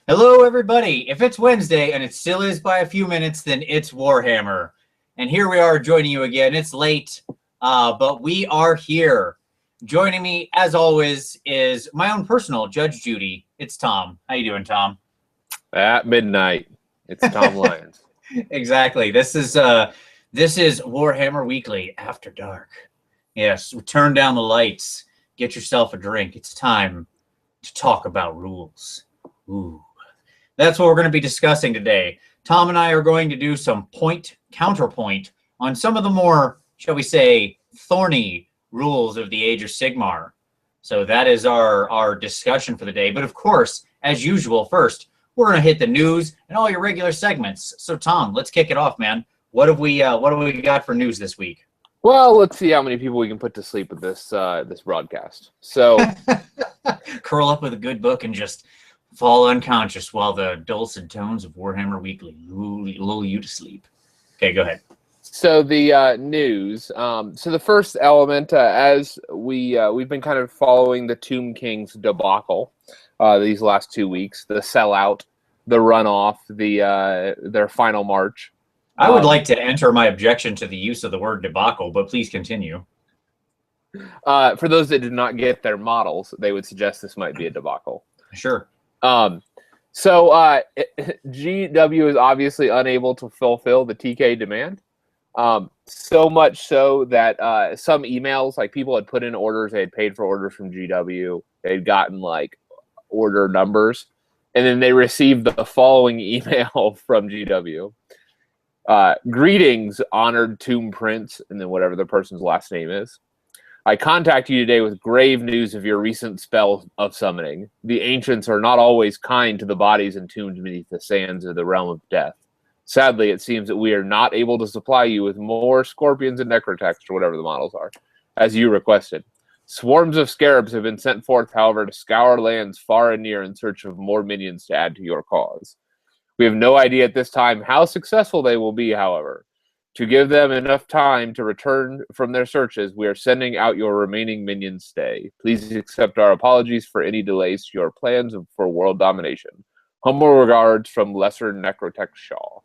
Hello, everybody. If it's Wednesday, and it still is by a few minutes, then it's Warhammer. And here we are joining you again. It's late, but we are here. Joining me, as always, is my own personal Judge Judy. It's Tom. How you doing, Tom? At midnight, it's Tom Lyons. Exactly. This is Warhammer Weekly After Dark. Yes, turn down the lights. Get yourself a drink. It's time to talk about rules. Ooh. That's what we're going to be discussing today. Tom and I are going to do some point-counterpoint on some of the more, shall we say, thorny rules of the Age of Sigmar. So that is our discussion for the day. But of course, as usual, first, we're going to hit the news and all your regular segments. So Tom, let's kick it off, man. What have we got for news this week? Well, let's see how many people we can put to sleep with this broadcast. So, curl up with a good book and just fall unconscious while the dulcet tones of Warhammer Weekly lull you to sleep. Okay, go ahead. So the news. So the first element, as we've been kind of following the Tomb King's debacle these last 2 weeks, the sellout, the runoff, their final march. I would like to enter my objection to the use of the word debacle, but please continue. For those that did not get their models, they would suggest this might be a debacle. Sure. So GW is obviously unable to fulfill the TK demand. So much so that some emails, like people had put in orders, they had paid for orders from GW, they had gotten like order numbers, and then they received the following email from GW. Greetings, honored Tomb Prince, and then whatever the person's last name is. I contact you today with grave news of your recent spell of summoning. The ancients are not always kind to the bodies entombed beneath the sands of the realm of death. Sadly, it seems that we are not able to supply you with more scorpions and necrotext, or whatever the models are, as you requested. Swarms of scarabs have been sent forth, however, to scour lands far and near in search of more minions to add to your cause. We have no idea at this time how successful they will be, however. To give them enough time to return from their searches, we are sending out your remaining minions stay. Please accept our apologies for any delays to your plans for world domination. Humble regards from Lesser Necrotech Shaw.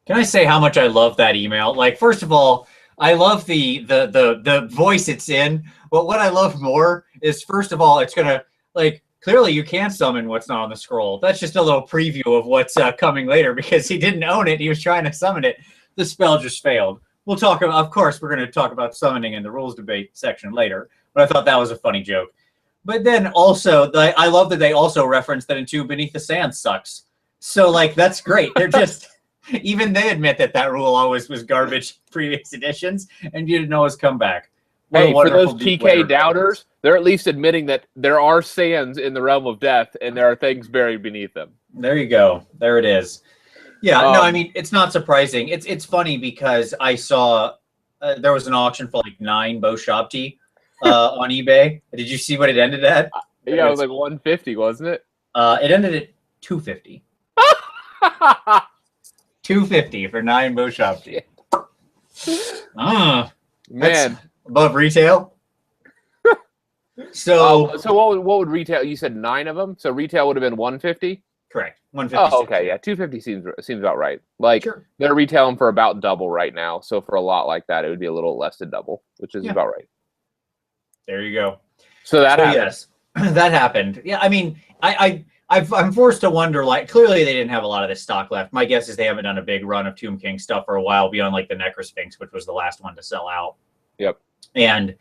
Can I say how much I love that email? Like, first of all, I love the voice it's in, but what I love more is, first of all, it's gonna, like, clearly you can't summon what's not on the scroll. That's just a little preview of what's coming later, because he didn't own it. He was trying to summon it. The spell just failed. We'll talk about, of course, we're going to talk about summoning in the rules debate section later, but I thought that was a funny joke. But then also, I love that they also referenced that Entomb Beneath the Sand sucks. So, like, that's great. They're just, even they admit that rule always was garbage previous editions, and you didn't always come back. Hey, for those TK doubters, they're at least admitting that there are sands in the realm of death, and there are things buried beneath them. There you go. There it is. Yeah, no, I mean, it's not surprising. It's funny because I saw there was an auction for like 9 Bo Shabti on eBay. Did you see what it ended at? Yeah, it was like 150, wasn't it? It ended at 250. 250 for 9 Bo Shabti. Man, above retail. So what would retail? You said 9 of them, so retail would have been 150. Correct. 150. Oh, okay, yeah, 250 seems about right. Like, sure. They're retailing for about double right now, so for a lot like that, it would be a little less than double, which is about right. There you go. So happened. Yes, that happened. Yeah, I mean, I'm forced to wonder. Like, clearly they didn't have a lot of this stock left. My guess is they haven't done a big run of Tomb King stuff for a while, beyond like the Necrosphinx, which was the last one to sell out. Yep. And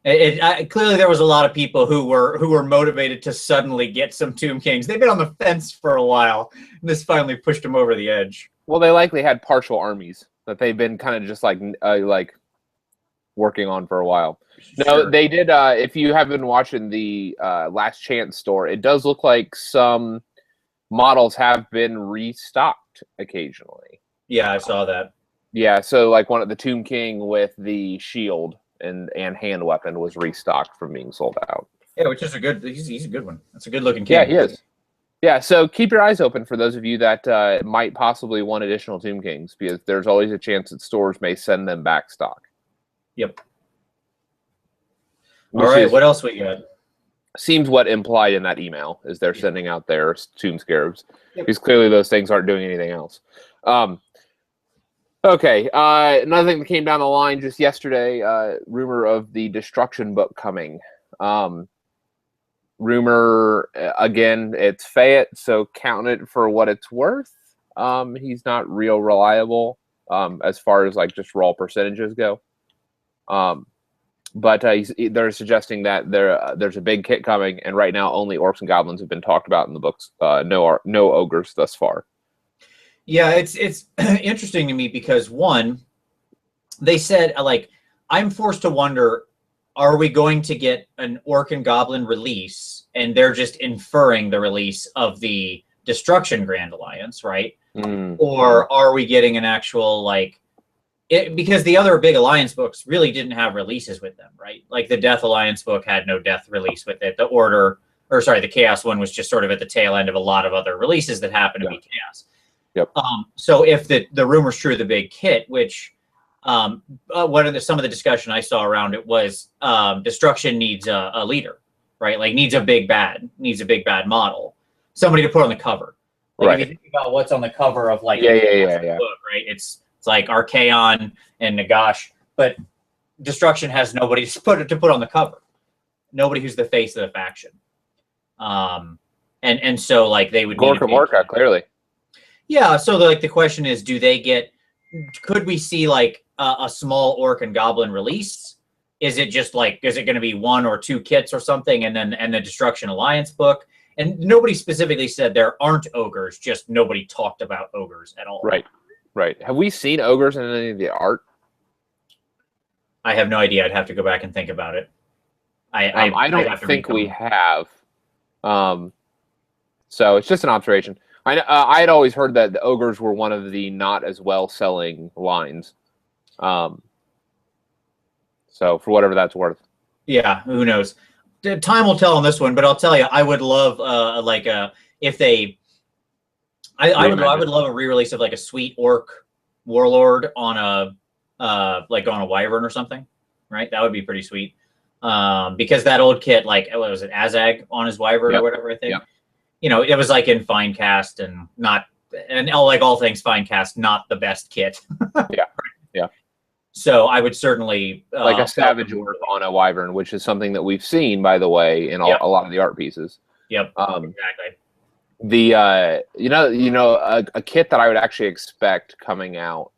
clearly there was a lot of people who were motivated to suddenly get some Tomb Kings. They've been on the fence for a while, and this finally pushed them over the edge. Well, they likely had partial armies that they've been kind of just like working on for a while. Sure. No, they did. If you have been watching the Last Chance store, it does look like some models have been restocked occasionally. Yeah, I saw that. Yeah, so like one of the Tomb King with the shield and hand weapon was restocked from being sold out. Yeah, which is he's a good one. That's a good looking king. Yeah, he is. Yeah, so keep your eyes open for those of you that might possibly want additional Tomb Kings, because there's always a chance that stores may send them back stock. Yep. All right, what else we got? seems what implied in that email is they're sending out their Tomb Scarabs. Yep. Because clearly those things aren't doing anything else. Okay, another thing that came down the line just yesterday, rumor of the Destruction book coming. Rumor, again, it's Fayette, so count it for what it's worth. He's not real reliable as far as like just raw percentages go. But they're suggesting that there's a big kit coming, and right now only orcs and goblins have been talked about in the books. No ogres thus far. Yeah, it's interesting to me because one, they said like I'm forced to wonder, are we going to get an orc and goblin release, and they're just inferring the release of the Destruction Grand Alliance, right? Or are we getting an actual because the other big Alliance books really didn't have releases with them, right? Like the Death Alliance book had no Death release with it. The Chaos one was just sort of at the tail end of a lot of other releases that happened to be Chaos. Yep. So if the rumor's true, the big kit, which some of the discussion I saw around it was Destruction needs a leader, right? Like needs a big bad model, somebody to put on the cover. Like right. If you think about what's on the cover of like the book, right? It's like Archaon and Nagash, but Destruction has nobody to put on the cover. Nobody who's the face of the faction. And so like they would Gorka Morka, clearly. Yeah, so the question is, could we see like a small orc and goblin release? Is it going to be one or two kits or something, and the Destruction Alliance book? And nobody specifically said there aren't ogres, just nobody talked about ogres at all. Right. Have we seen ogres in any of the art? I have no idea. I'd have to go back and think about it. I don't think we have. So it's just an observation. I had always heard that the ogres were one of the not as well selling lines. So for whatever that's worth. Yeah, who knows? Time will tell on this one, but I'll tell you, I would love if they. I would love a re-release of like a sweet orc warlord on a wyvern or something, right? That would be pretty sweet. Because that old kit, like what was it, Azag on his wyvern or whatever, I think. Yep. It was like in Finecast and all things Finecast, not the best kit. Yeah. So I would certainly like a savage orc on a wyvern, which is something that we've seen, by the way, in a lot of the art pieces. Yep. Exactly. A kit that I would actually expect coming out.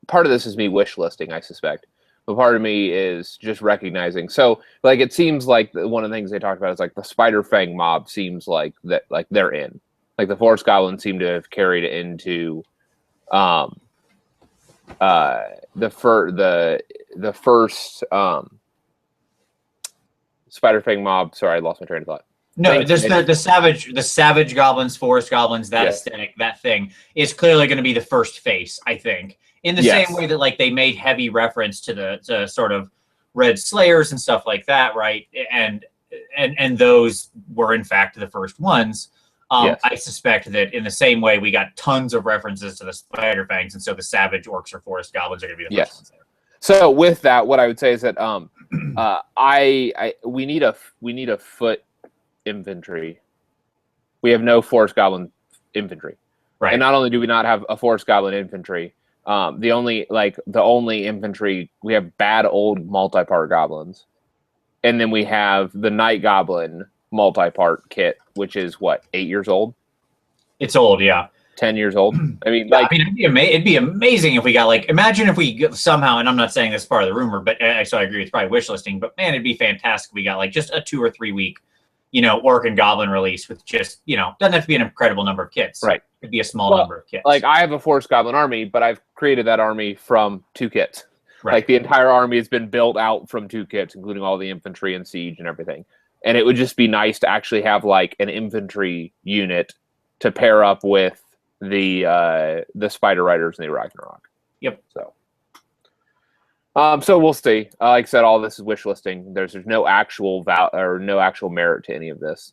Part of this is me wish listing, I suspect. But part of me is just recognizing. So, like, it seems like one of the things they talked about is like the Spider Fang mob seems like that, like they're in. Like the Forest Goblins seem to have carried it into, the first Spider Fang mob. Sorry, I lost my train of thought. No, just the savage goblins, forest goblins, that aesthetic, that thing is clearly going to be the first face, I think. In the same way that like they made heavy reference to the sort of Red Slayers and stuff like that, right? And those were in fact the first ones. I suspect that in the same way we got tons of references to the Spider Fangs, and so the savage orcs or forest goblins are going to be the first ones there. So with that, what I would say is that we need a foot infantry. We have no forest goblin infantry, right? And not only do we not have a forest goblin infantry, the only infantry we have bad old multi-part goblins, and then we have the night goblin multi-part kit, which is what, 8 years old? It's old, yeah. 10 years old. I mean, it'd be amazing if we got imagine if we somehow, and I'm not saying this is part of the rumor, but so I agree it's probably wish listing, but man, it'd be fantastic if we got just a 2 or 3 week, orc and goblin release with just, doesn't have to be an incredible number of kits. Right. It could be a small number of kits. Like I have a forest goblin army, but I've created that army from 2 kits. Right. Like the entire army has been built out from 2 kits, including all the infantry and siege and everything. And it would just be nice to actually have an infantry unit to pair up with the Spider Riders and the Ragnarok. Yep. So we'll see. Like I said, all this is wish listing. There's no actual no actual merit to any of this.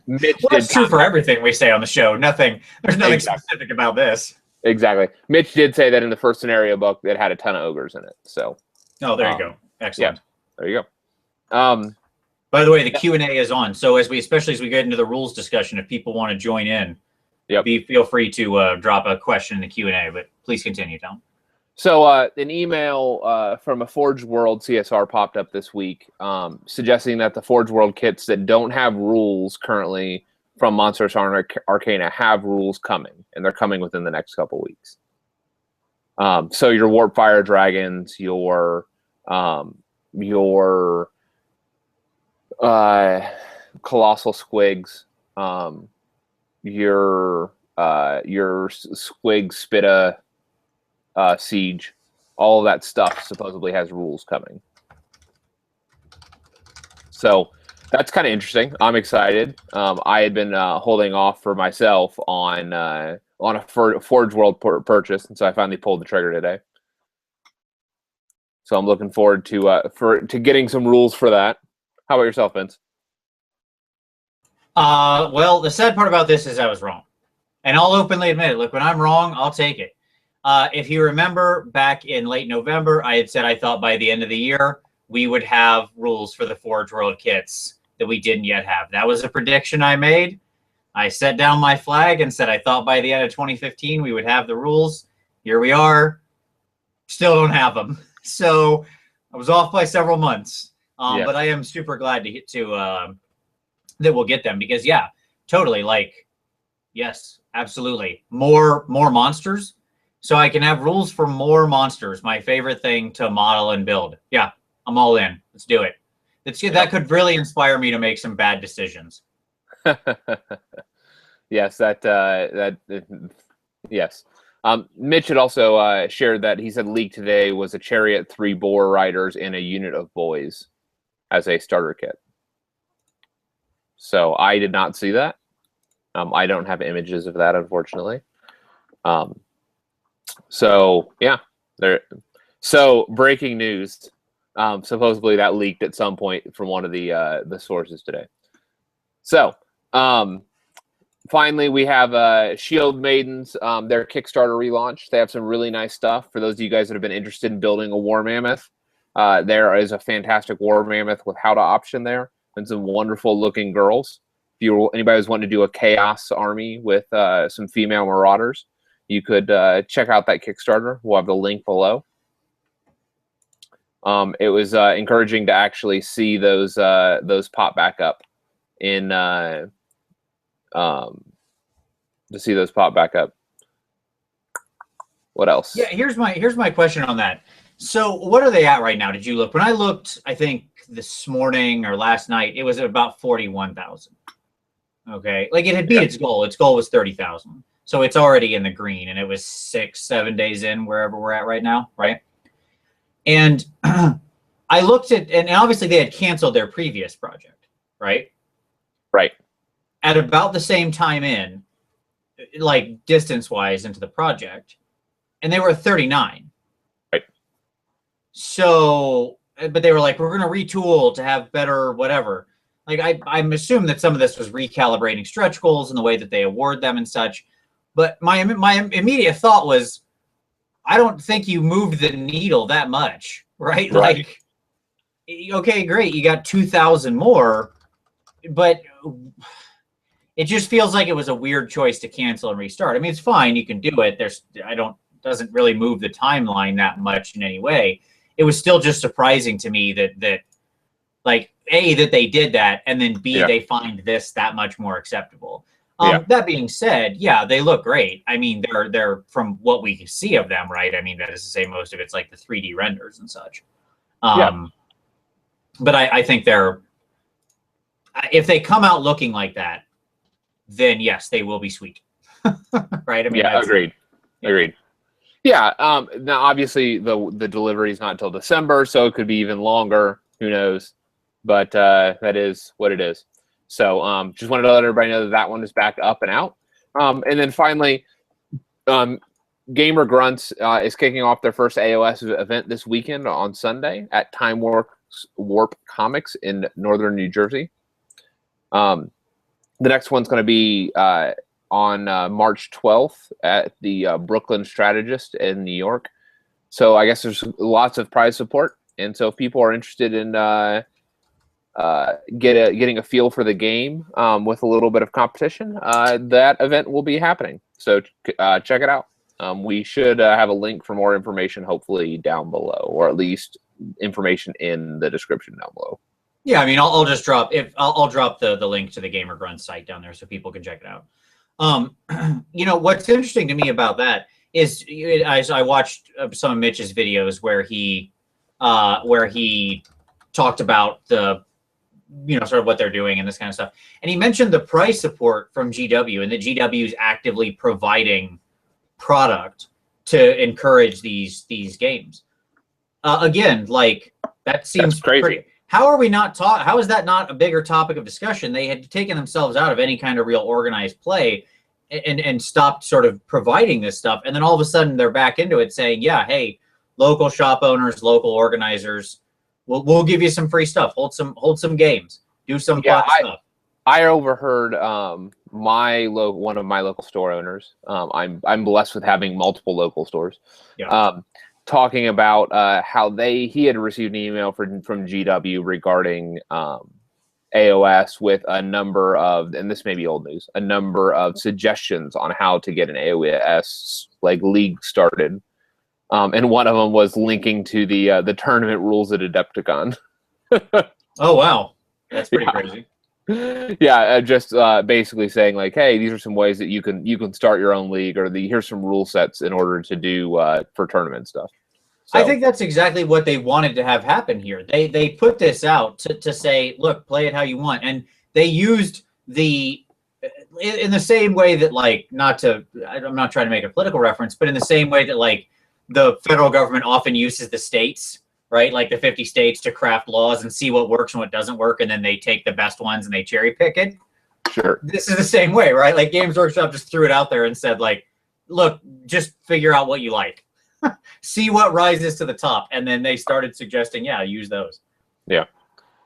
Mitch that's true for everything we say on the show. There's nothing specific about this. Exactly. Mitch did say that in the first scenario book that had a ton of ogres in it. So. Oh, there you go. Excellent. Yeah, there you go. By the way, the Q&A is on. So especially as we get into the rules discussion, if people want to join in, feel free to drop a question in the Q&A, but please continue, Tom. So an email from a Forge World CSR popped up this week suggesting that the Forge World kits that don't have rules currently from Monsters Arcana have rules coming, and they're coming within the next couple weeks. So your Warp Fire Dragons, your Colossal Squigs, your Squig Spitta Siege, all of that stuff supposedly has rules coming. So that's kind of interesting. I'm excited. I had been holding off for myself on a Forge World purchase, and so I finally pulled the trigger today. So I'm looking forward to getting some rules for that. How about yourself, Vince? Well, the sad part about this is I was wrong, and I'll openly admit it. Look, when I'm wrong, I'll take it. If you remember, back in late November, I had said I thought by the end of the year we would have rules for the Forge World kits that we didn't yet have. That was a prediction I made. I set down my flag and said I thought by the end of 2015 we would have the rules. Here we are. Still don't have them. So I was off by several months. But I am super glad to that we'll get them, because totally, like, yes, absolutely. More monsters. So I can have rules for more monsters. My favorite thing to model and build. Yeah, I'm all in. Let's do it. That could really inspire me to make some bad decisions. Yes, yes. Mitch had also shared that he said leaked today was a Chariot 3 Boar Riders and a unit of boys as a starter kit. So I did not see that. I don't have images of that, unfortunately. So yeah, So breaking news. Supposedly that leaked at some point from one of the sources today. So finally, we have Shield Maidens, their Kickstarter relaunch. They have some really nice stuff for those of you guys that have been interested in building a War Mammoth. There is a fantastic War Mammoth with how to option there, and some wonderful looking girls. If anybody who's wanting to do a Chaos army with some female Marauders, you could check out that Kickstarter. We'll have the link below. It was encouraging to actually see those pop back up to see those pop back up. What else? Yeah, here's my question on that. So what are they at right now? Did you look? When I looked, I think this morning or last night, it was about 41,000. Okay, like it had beat its goal. Its goal was 30,000. So it's already in the green, and it was 6-7 days in wherever we're at right now, right? And I looked at, and obviously they had canceled their previous project, right? Right. At about the same time in, like distance-wise into the project, and they were at 39. Right. So, but they were like, we're going to retool to have better whatever. Like, I'm assuming that some of this was recalibrating stretch goals and the way that they award them and such. But my immediate thought was, I don't think you moved the needle that much, right? Like, okay, great, you got 2,000 more, but it just feels like it was a weird choice to cancel and restart. I mean, it's fine, you can do it. Doesn't really move the timeline that much in any way. It was still just surprising to me that like A, that they did that, and then B, they find this that much more acceptable. That being said, yeah, they look great. I mean, they're from what we can see of them, right? I mean, that is to say most of it's like the 3D renders and such. But I think if they come out looking like that, then yes, they will be sweet. Right? I mean, agreed. Agreed. Yeah. Now, obviously, the delivery is not until December, so it could be even longer. Who knows? But that is what it is. So just wanted to let everybody know that one is back up and out. And then finally, Gamer Grunts is kicking off their first AOS event this weekend on Sunday at Time Warp Comics in northern New Jersey. The next one's going to be on March 12th at the Brooklyn Strategist in New York. So I guess there's lots of prize support. And so if people are interested in getting a feel for the game with a little bit of competition, that event will be happening. So check it out. We should have a link for more information, hopefully down below, or at least information in the description down below. Yeah, I mean, I'll just drop I'll drop the link to the Gamer Grunt site down there so people can check it out. What's interesting to me about that is I watched some of Mitch's videos where he talked about the sort of what they're doing and this kind of stuff, and he mentioned the price support from GW and that GW is actively providing product to encourage these games. Again, like that seems That's crazy. pretty. How are we not taught? How is that not a bigger topic of discussion? They had taken themselves out of any kind of real organized play and stopped sort of providing this stuff. And then all of a sudden they're back into it saying, yeah, hey, local shop owners, local organizers, we'll give you some free stuff. Hold some games. Do some stuff. I overheard one of my local store owners. I'm blessed with having multiple local stores. Yeah. Talking about how he had received an email from GW regarding AOS with a number of, and this may be old news, a number of suggestions on how to get an AOS league started. And one of them was linking to the tournament rules at Adepticon. Oh wow, that's pretty crazy. Yeah, just basically saying like, hey, these are some ways that you can start your own league, or here's some rule sets in order to do for tournament stuff. So, I think that's exactly what they wanted to have happen here. They put this out to say, look, play it how you want, and they used in the same way that I'm not trying to make a political reference, but in the same way that the federal government often uses the states, right? Like the 50 states to craft laws and see what works and what doesn't work, and then they take the best ones and they cherry pick it. Sure. This is the same way, right? Like Games Workshop just threw it out there and said, look, just figure out what you like. See what rises to the top. And then they started suggesting, yeah, use those. Yeah.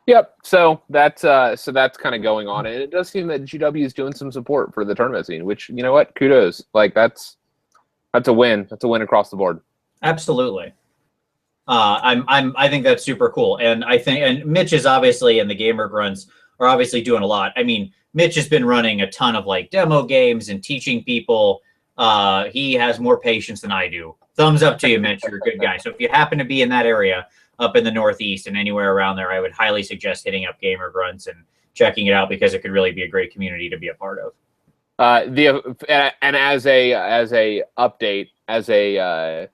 Yep. So that's kind of going on. And it does seem that GW is doing some support for the tournament scene, which, you know what? Kudos. That's a win. That's a win across the board. Absolutely. I think that's super cool. And and Mitch is obviously, and the Gamer Grunts are obviously doing a lot. I mean, Mitch has been running a ton of demo games and teaching people. He has more patience than I do. Thumbs up to you, Mitch. You're a good guy. So if you happen to be in that area up in the Northeast and anywhere around there, I would highly suggest hitting up Gamer Grunts and checking it out, because it could really be a great community to be a part of. And as a update, as a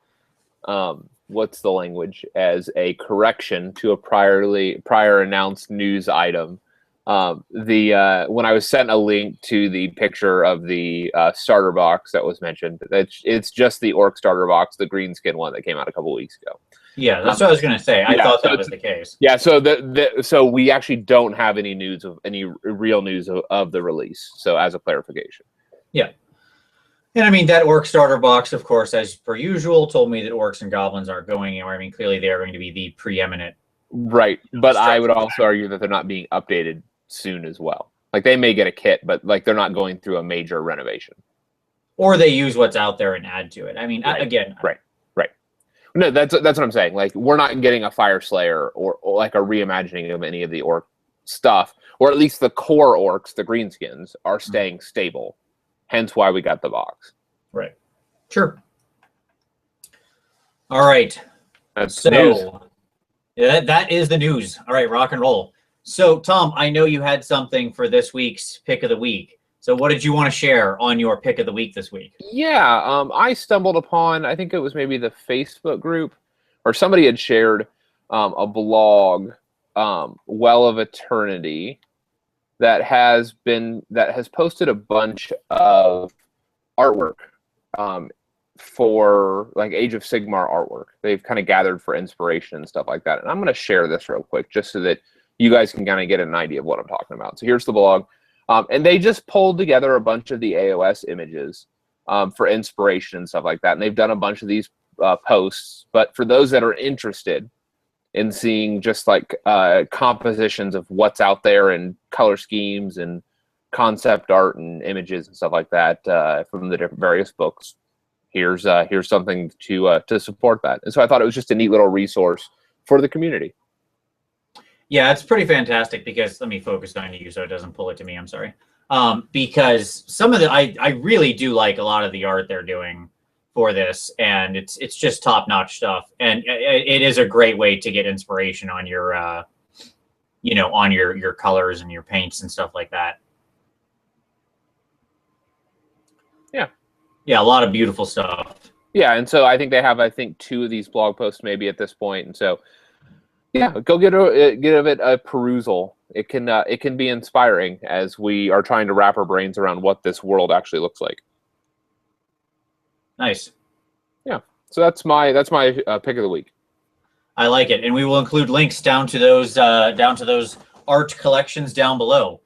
what's the language? As a correction to a prior announced news item. When I was sent a link to the picture of the starter box that was mentioned, it's just the Orc starter box, the green skin one that came out a couple weeks ago. Yeah, that's what I was going to say. I thought that was the case. Yeah, so we actually don't have any real news of the release. So as a clarification. Yeah. And I mean, that Orc starter box, of course, as per usual, told me that Orcs and Goblins aren't going anywhere. I mean, clearly they are going to be the preeminent. Right, but I would also argue that they're not being updated soon as well. They may get a kit, but they're not going through a major renovation. Or they use what's out there and add to it. I mean, right. Again. Right. No, that's what I'm saying. We're not getting a Fire Slayer or a reimagining of any of the Orc stuff, or at least the core Orcs, the greenskins, are staying stable. Hence why we got the box. Right. Sure. All right. That's news. Yeah, that is the news. All right, rock and roll. So, Tom, I know you had something for this week's Pick of the Week. So what did you want to share on your Pick of the Week this week? Yeah, I stumbled upon, I think it was maybe the Facebook group, or somebody had shared a blog, Well of Eternity, that has posted a bunch of artwork for Age of Sigmar artwork. They've kind of gathered for inspiration and stuff like that. And I'm going to share this real quick just so that you guys can kind of get an idea of what I'm talking about. So here's the blog. And they just pulled together a bunch of the AOS images for inspiration and stuff like that. And they've done a bunch of these posts. But for those that are interested in seeing just compositions of what's out there and color schemes and concept art and images and stuff like that from the different various books, here's something to support that. And so I thought it was just a neat little resource for the community. Yeah, it's pretty fantastic because let me focus on you so it doesn't pull it to me. I'm sorry. Because some of the I really do like a lot of the art they're doing for this, and it's just top notch stuff, and it is a great way to get inspiration on your on your colors and your paints and stuff like that. Yeah, a lot of beautiful stuff. Yeah, and so I think they have 2 of these blog posts maybe at this point, and so yeah, go give it a perusal. It can be inspiring as we are trying to wrap our brains around what this world actually looks like. Nice. Yeah, so that's my pick of the week. I like it, and we will include links down to those art collections down below.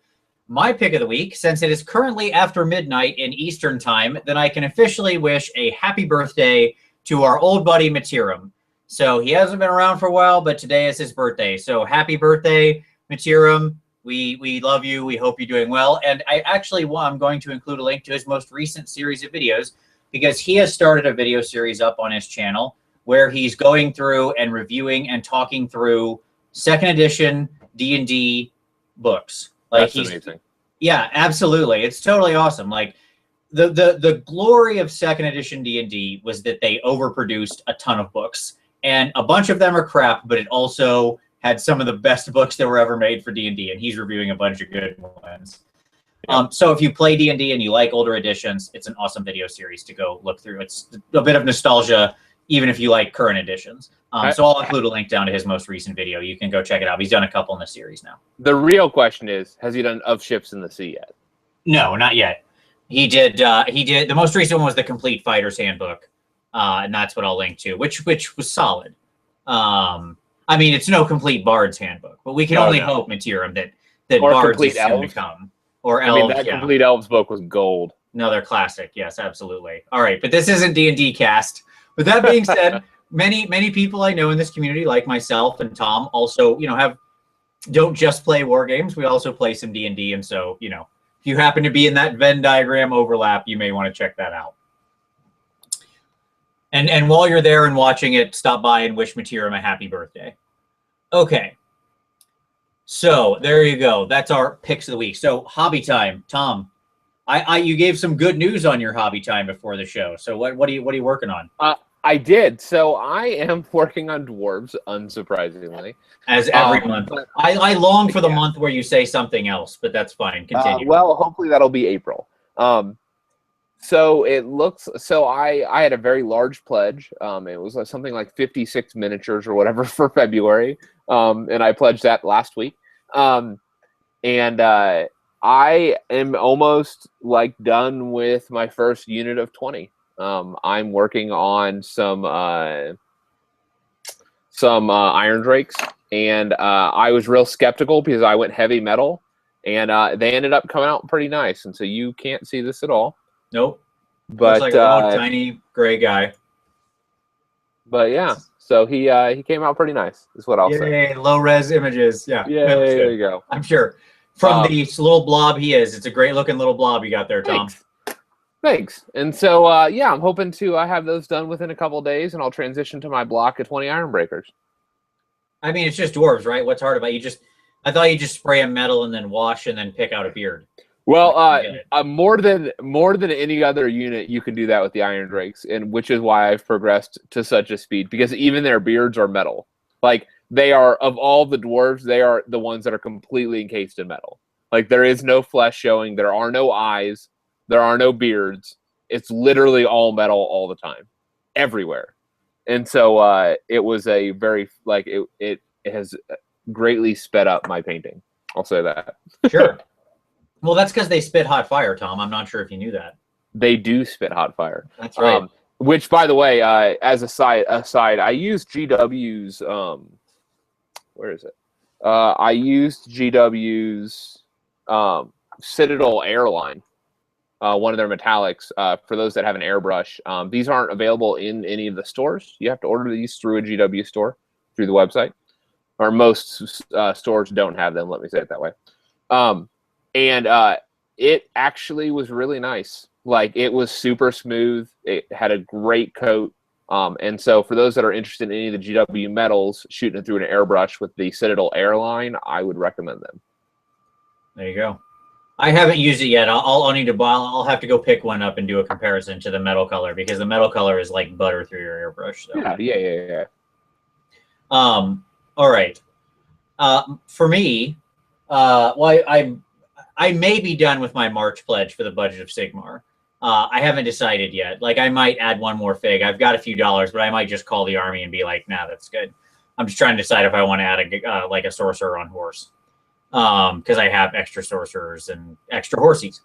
My pick of the week, since it is currently after midnight in Eastern time, then I can officially wish a happy birthday to our old buddy Matiram. So he hasn't been around for a while, but today is his birthday. So happy birthday, Matiram. We love you. We hope you're doing well. And I'm going to include a link to his most recent series of videos because he has started a video series up on his channel where he's going through and reviewing and talking through second edition D&D books. Like That's amazing. Yeah, absolutely. It's totally awesome. Like the glory of second edition D&D was that they overproduced a ton of books. And a bunch of them are crap, but it also had some of the best books that were ever made for D&D, and he's reviewing a bunch of good ones. Yeah. So if you play D&D and you like older editions, it's an awesome video series to go look through. It's a bit of nostalgia, even if you like current editions. So I'll include a link down to his most recent video. You can go check it out. He's done a couple in the series now. The real question is, has he done Of Ships in the Sea yet? No, not yet. He did. The most recent one was the Complete Fighter's Handbook. And that's what I'll link to, which was solid. I mean, it's no complete Bard's Handbook, but we can only hope, Matiram, that Bard's is soon to come. Or Elves. I mean, that Complete Elves book was gold. Another classic. Yes, absolutely. All right, but this isn't D&D cast. With that being said, many people I know in this community, like myself and Tom, also don't just play war games. We also play some D&D, and so if you happen to be in that Venn diagram overlap, you may want to check that out. And while you're there and watching it, stop by and wish Matiram a happy birthday. Okay. So there you go. That's our picks of the week. So hobby time, Tom. You gave some good news on your hobby time before the show. So what are you working on? I did. So I am working on dwarves, unsurprisingly. As every month. I long for the month where you say something else, but that's fine. Continue. Well, hopefully that'll be April. So it looks. So I had a very large pledge. It was something like 56 miniatures or whatever for February, and I pledged that last week. And I am almost done with my first unit of 20. I'm working on some Iron Drakes, and I was real skeptical because I went heavy metal, and they ended up coming out pretty nice. And so you can't see this at all. Nope. But looks like a little tiny gray guy. But yeah, so he came out pretty nice. Is what I'll say. Low res images. Yeah. There you go. I'm sure. From the little blob he is, it's a great looking little blob you got there, Tom. Thanks. And so I'm hoping to have those done within a couple of days, and I'll transition to my block of 20 Iron Breakers. I mean, it's just dwarves, right? What's hard about I thought you just spray a metal and then wash and then pick out a beard. Well, more than any other unit, you can do that with the Iron Drakes, and which is why I've progressed to such a speed, because even their beards are metal. They are, of all the dwarves, they are the ones that are completely encased in metal. There is no flesh showing. There are no eyes. There are no beards. It's literally all metal all the time, everywhere. And so it was a very it has greatly sped up my painting. I'll say that. Sure. Well, that's because they spit hot fire, Tom. I'm not sure if you knew that. They do spit hot fire. That's right. Which, by the way, as a side, I used GW's. Where is it? I used GW's Citadel Airline, one of their metallics. For those that have an airbrush, these aren't available in any of the stores. You have to order these through a GW store, through the website, or most stores don't have them. Let me say it that way. And it actually was really nice. It was super smooth. It had a great coat. And so for those that are interested in any of the GW medals, shooting it through an airbrush with the Citadel Airline, I would recommend them. There you go. I haven't used it yet. I'll need to buy. I'll have to go pick one up and do a comparison to the metal color, because the metal color is like butter through your airbrush. So. Yeah. All right. For me, I may be done with my March pledge for the budget of Sigmar. I haven't decided yet. Like, I might add one more fig. I've got a few dollars, but I might just call the army and be like, nah, that's good. I'm just trying to decide if I want to add like a sorcerer on horse. Because I have extra sorcerers and extra horsies.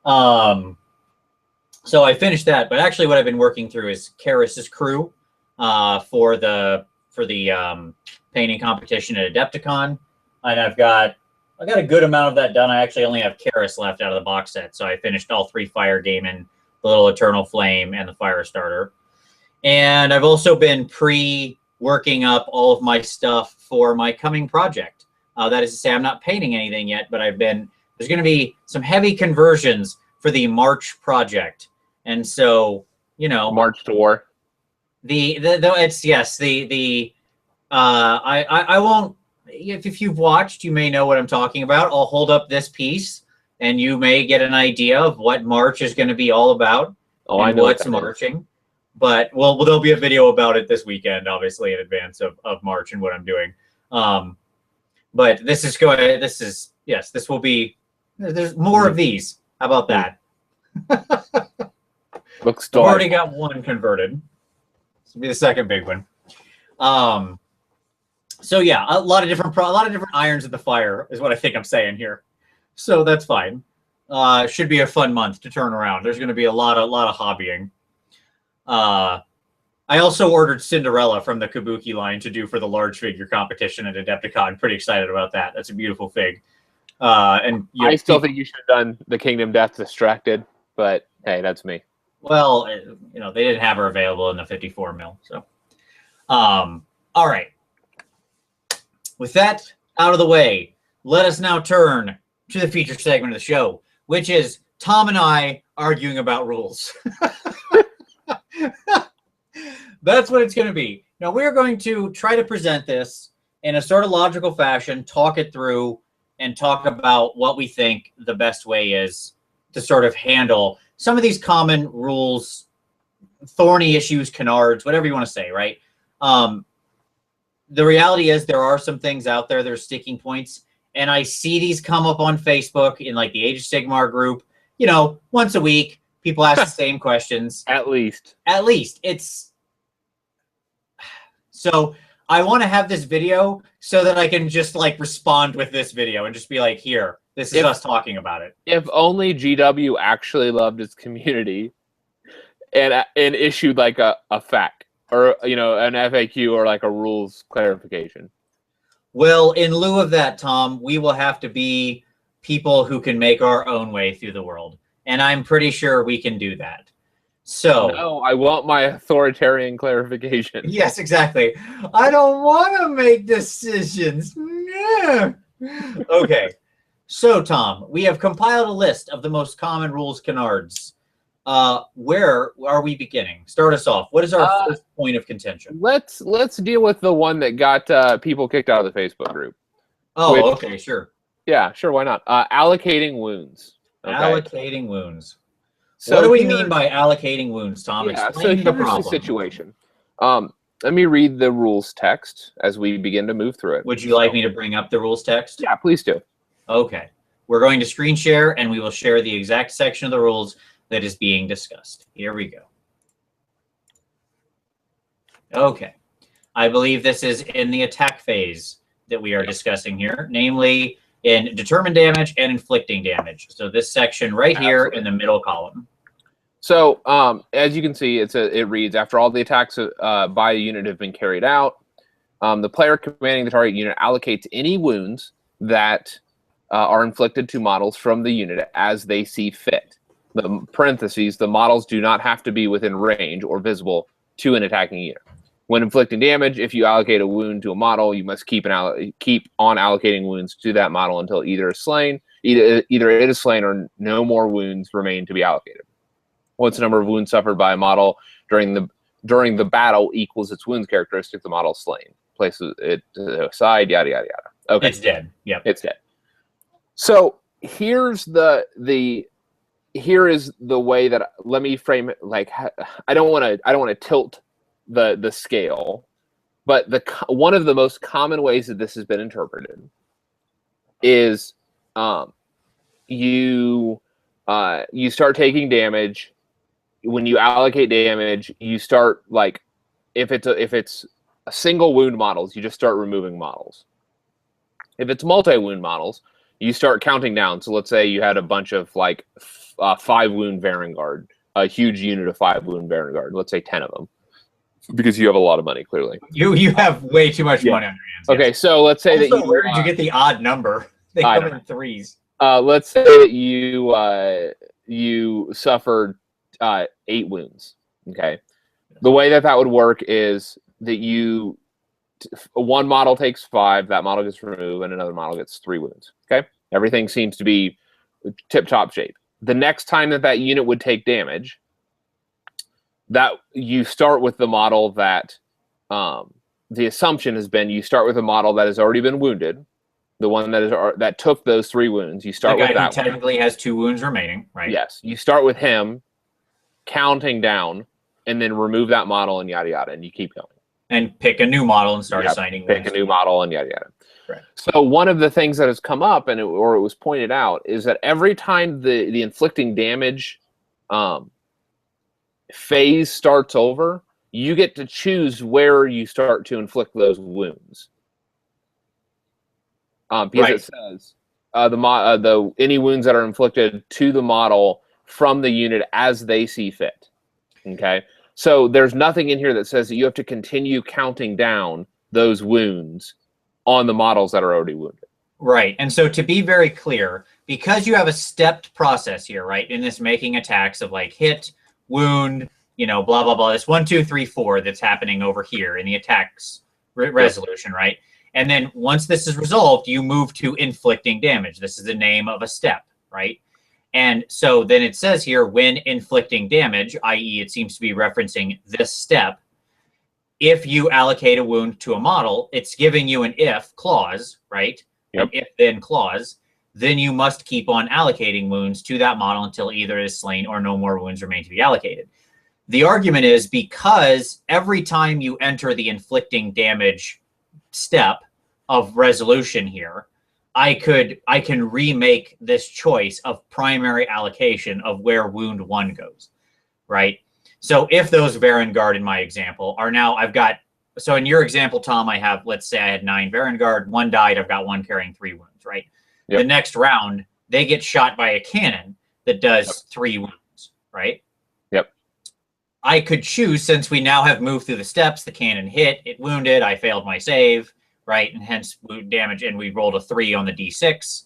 So I finished that, but actually what I've been working through is Karis's crew for the painting competition at Adepticon. And I got a good amount of that done. I actually only have Karis left out of the box set, so I finished all 3 Fire Gamin, the little Eternal Flame, and the Fire Starter. And I've also been pre-working up all of my stuff for my coming project. That is to say, I'm not painting anything yet, but there's going to be some heavy conversions for the March project. And so, March to War. I won't, if you've watched, you may know what I'm talking about. I'll hold up this piece and you may get an idea of what March is going to be all about. Oh, I know what's marching. But there'll be a video about it this weekend, obviously in advance of March and what I'm doing. But this will be, there's more of these. How about that? Looks I've already got one converted. This will be the second big one. So yeah, a lot of different irons in the fire is what I think I'm saying here. So that's fine. Should be a fun month to turn around. There's going to be a lot of hobbying. I also ordered Cinderella from the Kabuki line to do for the large figure competition at Adepticon. Pretty excited about that. That's a beautiful fig. And I still think you should have done the Kingdom Death Distracted, but hey, that's me. Well, they didn't have her available in the 54 mil. So, all right. With that out of the way, let us now turn to the feature segment of the show, which is Tom and I arguing about rules. That's what it's going to be. Now, we're going to try to present this in a sort of logical fashion, talk it through, and talk about what we think the best way is to sort of handle some of these common rules, thorny issues, canards, whatever you want to say, right? The reality is there are some things out there that are sticking points, and I see these come up on Facebook in like the Age of Sigmar group. Once a week, people ask the same questions. At least. It's... So I want to have this video so that I can just like respond with this video and just be like, here, this is us talking about it. If only GW actually loved its community and issued like a FAQ or, an FAQ or like a rules clarification. Well, in lieu of that, Tom, we will have to be people who can make our own way through the world. And I'm pretty sure we can do that. So no, I want my authoritarian clarification. Yes, exactly. I don't want to make decisions. Yeah. Okay. So, Tom, we have compiled a list of the most common rules canards. Where are we beginning? Start us off. What is our first point of contention? Let's deal with the one that got people kicked out of the Facebook group. Oh, okay, sure. Yeah, sure. Why not? Allocating wounds. Okay. Allocating wounds. So what do we mean by allocating wounds, Tom? Yeah, so here's the situation. Let me read the rules text as we begin to move through it. Would you like me to bring up the rules text? Yeah, please do. Okay. We're going to screen share, and we will share the exact section of the rules that is being discussed. Here we go. Okay. I believe this is in the attack phase that we are discussing here, namely in determined damage and inflicting damage. So this section right here in the middle column. So as you can see, it reads, after all the attacks by a unit have been carried out, the player commanding the target unit allocates any wounds that are inflicted to models from the unit as they see fit. The parentheses, the models do not have to be within range or visible to an attacking unit. When inflicting damage, if you allocate a wound to a model, you must keep on allocating wounds to that model until either it is slain or no more wounds remain to be allocated. Once the number of wounds suffered by a model during the during the battle equals its wounds characteristic, the model is slain. Places it aside, yada yada yada. Okay, it's dead. Yep, it's dead. So here's the here is the way that, let me frame it. Like, I don't want to tilt the scale, but one of the most common ways that this has been interpreted is you start taking damage. When you allocate damage, you start, like, if it's a single wound models, you just start removing models. If it's multi-wound models, you start counting down. So let's say you had a bunch of, like, 5-wound Varangard, a huge unit of 5-wound Varangard. Let's say 10 of them, because you have a lot of money. Clearly, you have way too much money on your hands. Okay, yes. So let's say also, that where did you get the odd number? They come in threes. Let's say that you suffered 8 wounds. Okay, the way that would work is that one model takes 5, that model gets removed, and another model gets 3 wounds. Okay, everything seems to be tip-top shape. The next time that unit would take damage, that you start with the model that the assumption has been you start with a model that has already been wounded, the one that took those 3 wounds. You start with that. Who technically has 2 wounds remaining, right? Yes, you start with him, counting down, and then remove that model and yada yada, and you keep going. And pick a new model and start assigning. Pick a new model and yada yada. Right. So one of the things that has come up, or it was pointed out, is that every time the inflicting damage phase starts over, you get to choose where you start to inflict those wounds. Because it says any wounds that are inflicted to the model from the unit as they see fit. Okay, so there's nothing in here that says that you have to continue counting down those wounds on the models that are already wounded. Right, and so to be very clear, because you have a stepped process here, right, in this making attacks of, like, hit, wound, blah blah blah. This 1, 2, 3, 4 that's happening over here in the attacks resolution, right? And then once this is resolved, you move to inflicting damage. This is the name of a step, right? And so then it says here, when inflicting damage, i.e. it seems to be referencing this step, if you allocate a wound to a model, it's giving you an if clause, right? Yep. An if-then clause. Then you must keep on allocating wounds to that model until either it is slain or no more wounds remain to be allocated. The argument is because every time you enter the inflicting damage step of resolution here, I can remake this choice of primary allocation of where wound 1 goes, right? So if those Varangard in my example are now, so in your example, Tom, I have, let's say I had 9 Varangard, 1 died, I've got 1 carrying 3 wounds, right? Yep. The next round, they get shot by a cannon that does 3 wounds, right? Yep. I could choose, since we now have moved through the steps, the cannon hit, it wounded, I failed my save, right? And hence wound damage, and we rolled a 3 on the D6.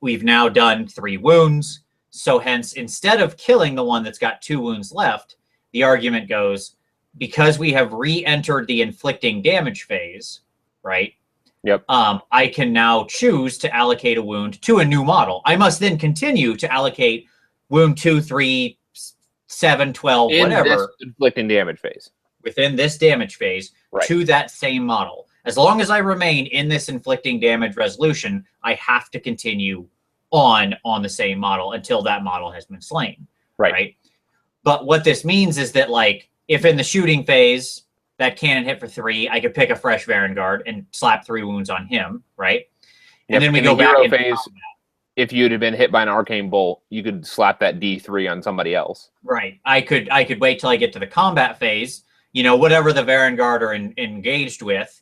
We've now done 3 wounds. So hence, instead of killing the one that's got 2 wounds left, the argument goes, because we have re-entered the inflicting damage phase, right? Yep. I can now choose to allocate a wound to a new model. I must then continue to allocate wound 2, 3, 7, 12, whatever. In this inflicting damage phase. Within this damage phase, right, to that same model. As long as I remain in this inflicting damage resolution, I have to continue on the same model until that model has been slain. Right? But what this means is that, like, if in the shooting phase that cannon hit for 3, I could pick a fresh Varangard and slap 3 wounds on him, right? And then we go back into phase. If you'd have been hit by an arcane bolt, you could slap that D3 on somebody else. Right. I could wait till I get to the combat phase. Whatever the Varangard are engaged with,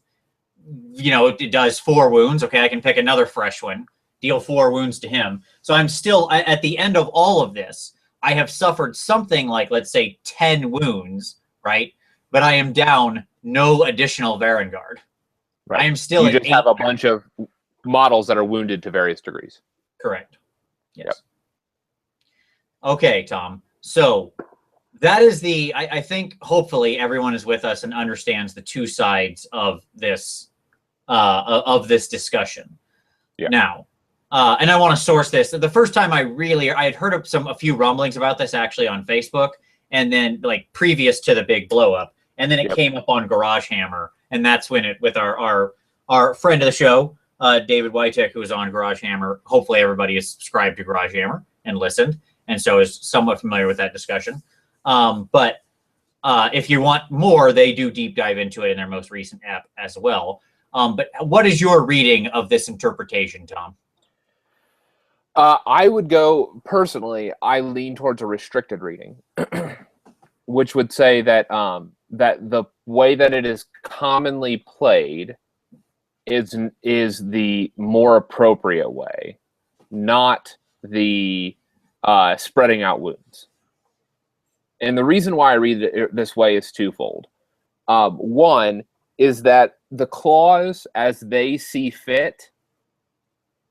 it does 4 wounds. Okay, I can pick another fresh one, deal 4 wounds to him. So I'm still, at the end of all of this, I have suffered something like, let's say, 10 wounds, right? But I am down no additional Varangard. Right. I am still you just have a bunch of models that are wounded to various degrees. Correct. Yes. Yep. Okay, Tom. So that is I think hopefully everyone is with us and understands the 2 sides of this discussion. Yeah. Now, and I want to source this. The first time I had heard of a few rumblings about this actually on Facebook, and then, like, previous to the big blow up. and then it came up on Garage Hammer, and that's when it with our friend of the show, David Wytek, who was on Garage Hammer. Hopefully, everybody is subscribed to Garage Hammer and listened, and so is somewhat familiar with that discussion. But if you want more, they do deep dive into it in their most recent app as well. But what is your reading of this interpretation, Tom? I would go, personally, I lean towards a restricted reading, which would say that that the way that it is commonly played is the more appropriate way, not the spreading out wounds. And the reason why I read it this way is twofold. One is that the clause "as they see fit,"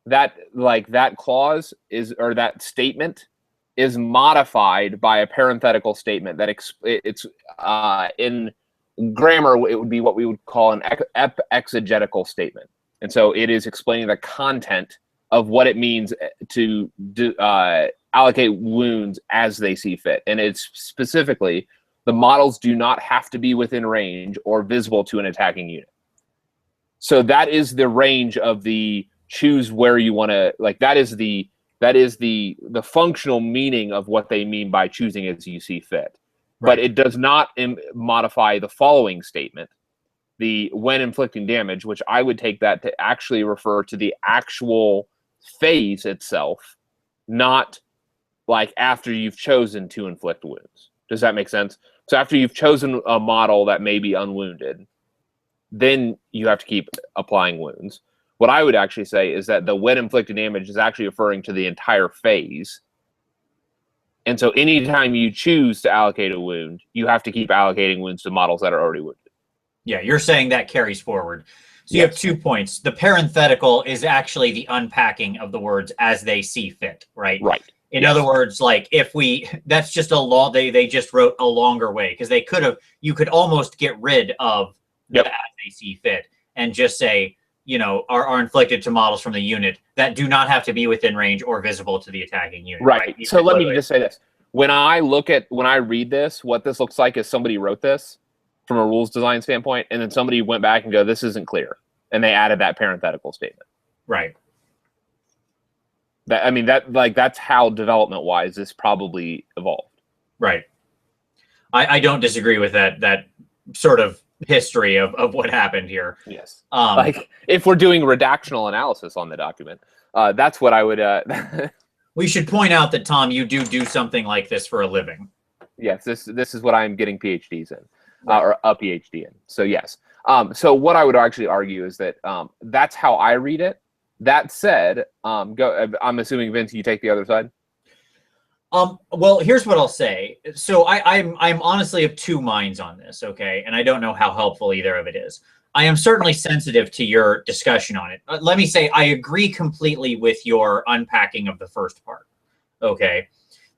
that clause is, or that statement is modified by a parenthetical statement that it's in grammar, it would be what we would call an exegetical statement. And so it is explaining the content of what it means to allocate wounds as they see fit. And it's specifically, the models do not have to be within range or visible to an attacking unit. So that is the range of the choose where you want to, like, that is the functional meaning of what they mean by choosing as you see fit. Right. But it does not modify the following statement, the when inflicting damage, which I would take that to actually refer to the actual phase itself, not like after you've chosen to inflict wounds. Does that make sense? So after you've chosen a model that may be unwounded, then you have to keep applying wounds. What I would actually say is that the when inflicted damage is actually referring to the entire phase. And so anytime you choose to allocate a wound, you have to keep allocating wounds to models that are already wounded. Yeah, you're saying that carries forward. So you have 2 points. The parenthetical is actually the unpacking of the words as they see fit, right? Right. In other words, like that's just a law. They just wrote a longer way, because you could almost get rid of the as they see fit and just say, are inflicted to models from the unit that do not have to be within range or visible to the attacking unit. Right. So let me just say this. When I read this, what this looks like is somebody wrote this from a rules design standpoint, and then somebody went back and go, this isn't clear. And they added that parenthetical statement. Right. That's how development-wise this probably evolved. Right. I don't disagree with that sort of history of what happened here. Yes. If we're doing redactional analysis on the document, that's what I would. We should point out that, Tom, you do something like this for a living. Yes, this is what I'm getting PhDs in, or a PhD in. So yes. So what I would actually argue is that that's how I read it. That said, I'm assuming, Vince, you take the other side. Well, here's what I'll say. So I'm honestly of two minds on this, okay? And I don't know how helpful either of it is. I am certainly sensitive to your discussion on it. Let me say I agree completely with your unpacking of the first part, okay?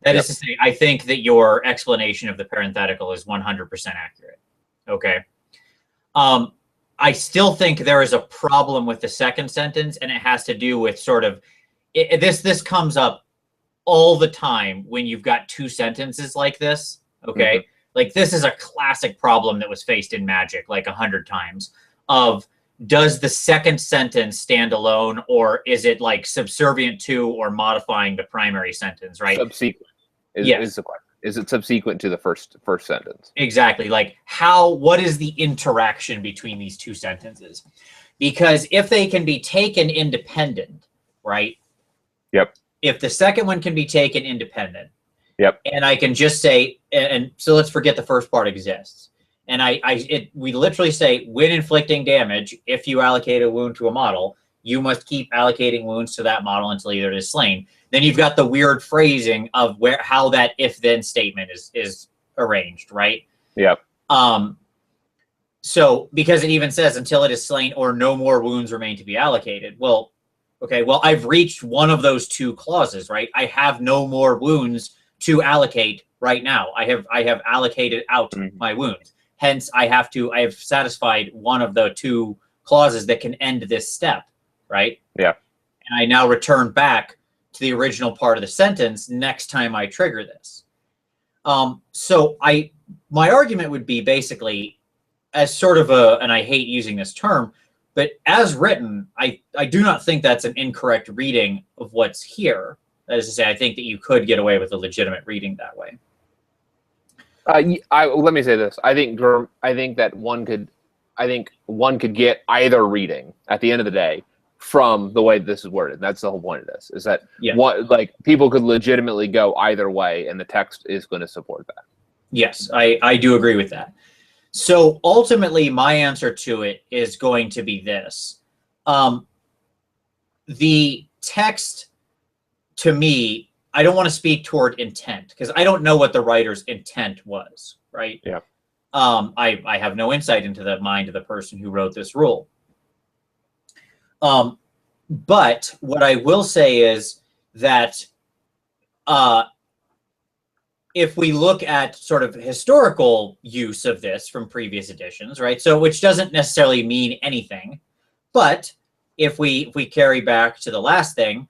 That is to say, I think that your explanation of the parenthetical is 100% accurate, okay? I still think there is a problem with the second sentence, and it has to do with sort of this comes up all the time when you've got two sentences like this, okay? Mm-hmm. Like, this is a classic problem that was faced in Magic like 100 times of, does the second sentence stand alone, or is it like subservient to or modifying the primary sentence, right? Subsequent is the question. Is it subsequent to the first sentence? Exactly. Like, what is the interaction between these two sentences? Because if they can be taken independent, right? Yep. If the second one can be taken independent, yep. And I can just say, and so let's forget the first part exists. And we literally say, when inflicting damage, if you allocate a wound to a model, you must keep allocating wounds to that model until either it is slain. Then you've got the weird phrasing of how that if-then statement is arranged, right? Yep. So because it even says until it is slain or no more wounds remain to be allocated. Well, okay, well, I've reached one of those two clauses, right? I have no more wounds to allocate right now. I have allocated out my wounds. Hence, I have satisfied one of the two clauses that can end this step, right? Yeah. And I now return back to the original part of the sentence next time I trigger this. So my argument would be basically, as sort of and I hate using this term, but as written, I do not think that's an incorrect reading of what's here. That is to say, I think that you could get away with a legitimate reading that way. Let me say this. I think one could get either reading at the end of the day from the way this is worded. That's the whole point of this, is that people could legitimately go either way, and the text is going to support that. Yes, I do agree with that. So ultimately, my answer to it is going to be this. The text, to me, I don't want to speak toward intent, because I don't know what the writer's intent was, right? Yeah. I have no insight into the mind of the person who wrote this rule. But what I will say is that if we look at sort of historical use of this from previous editions, right? So which doesn't necessarily mean anything, but if we carry back to the last thing,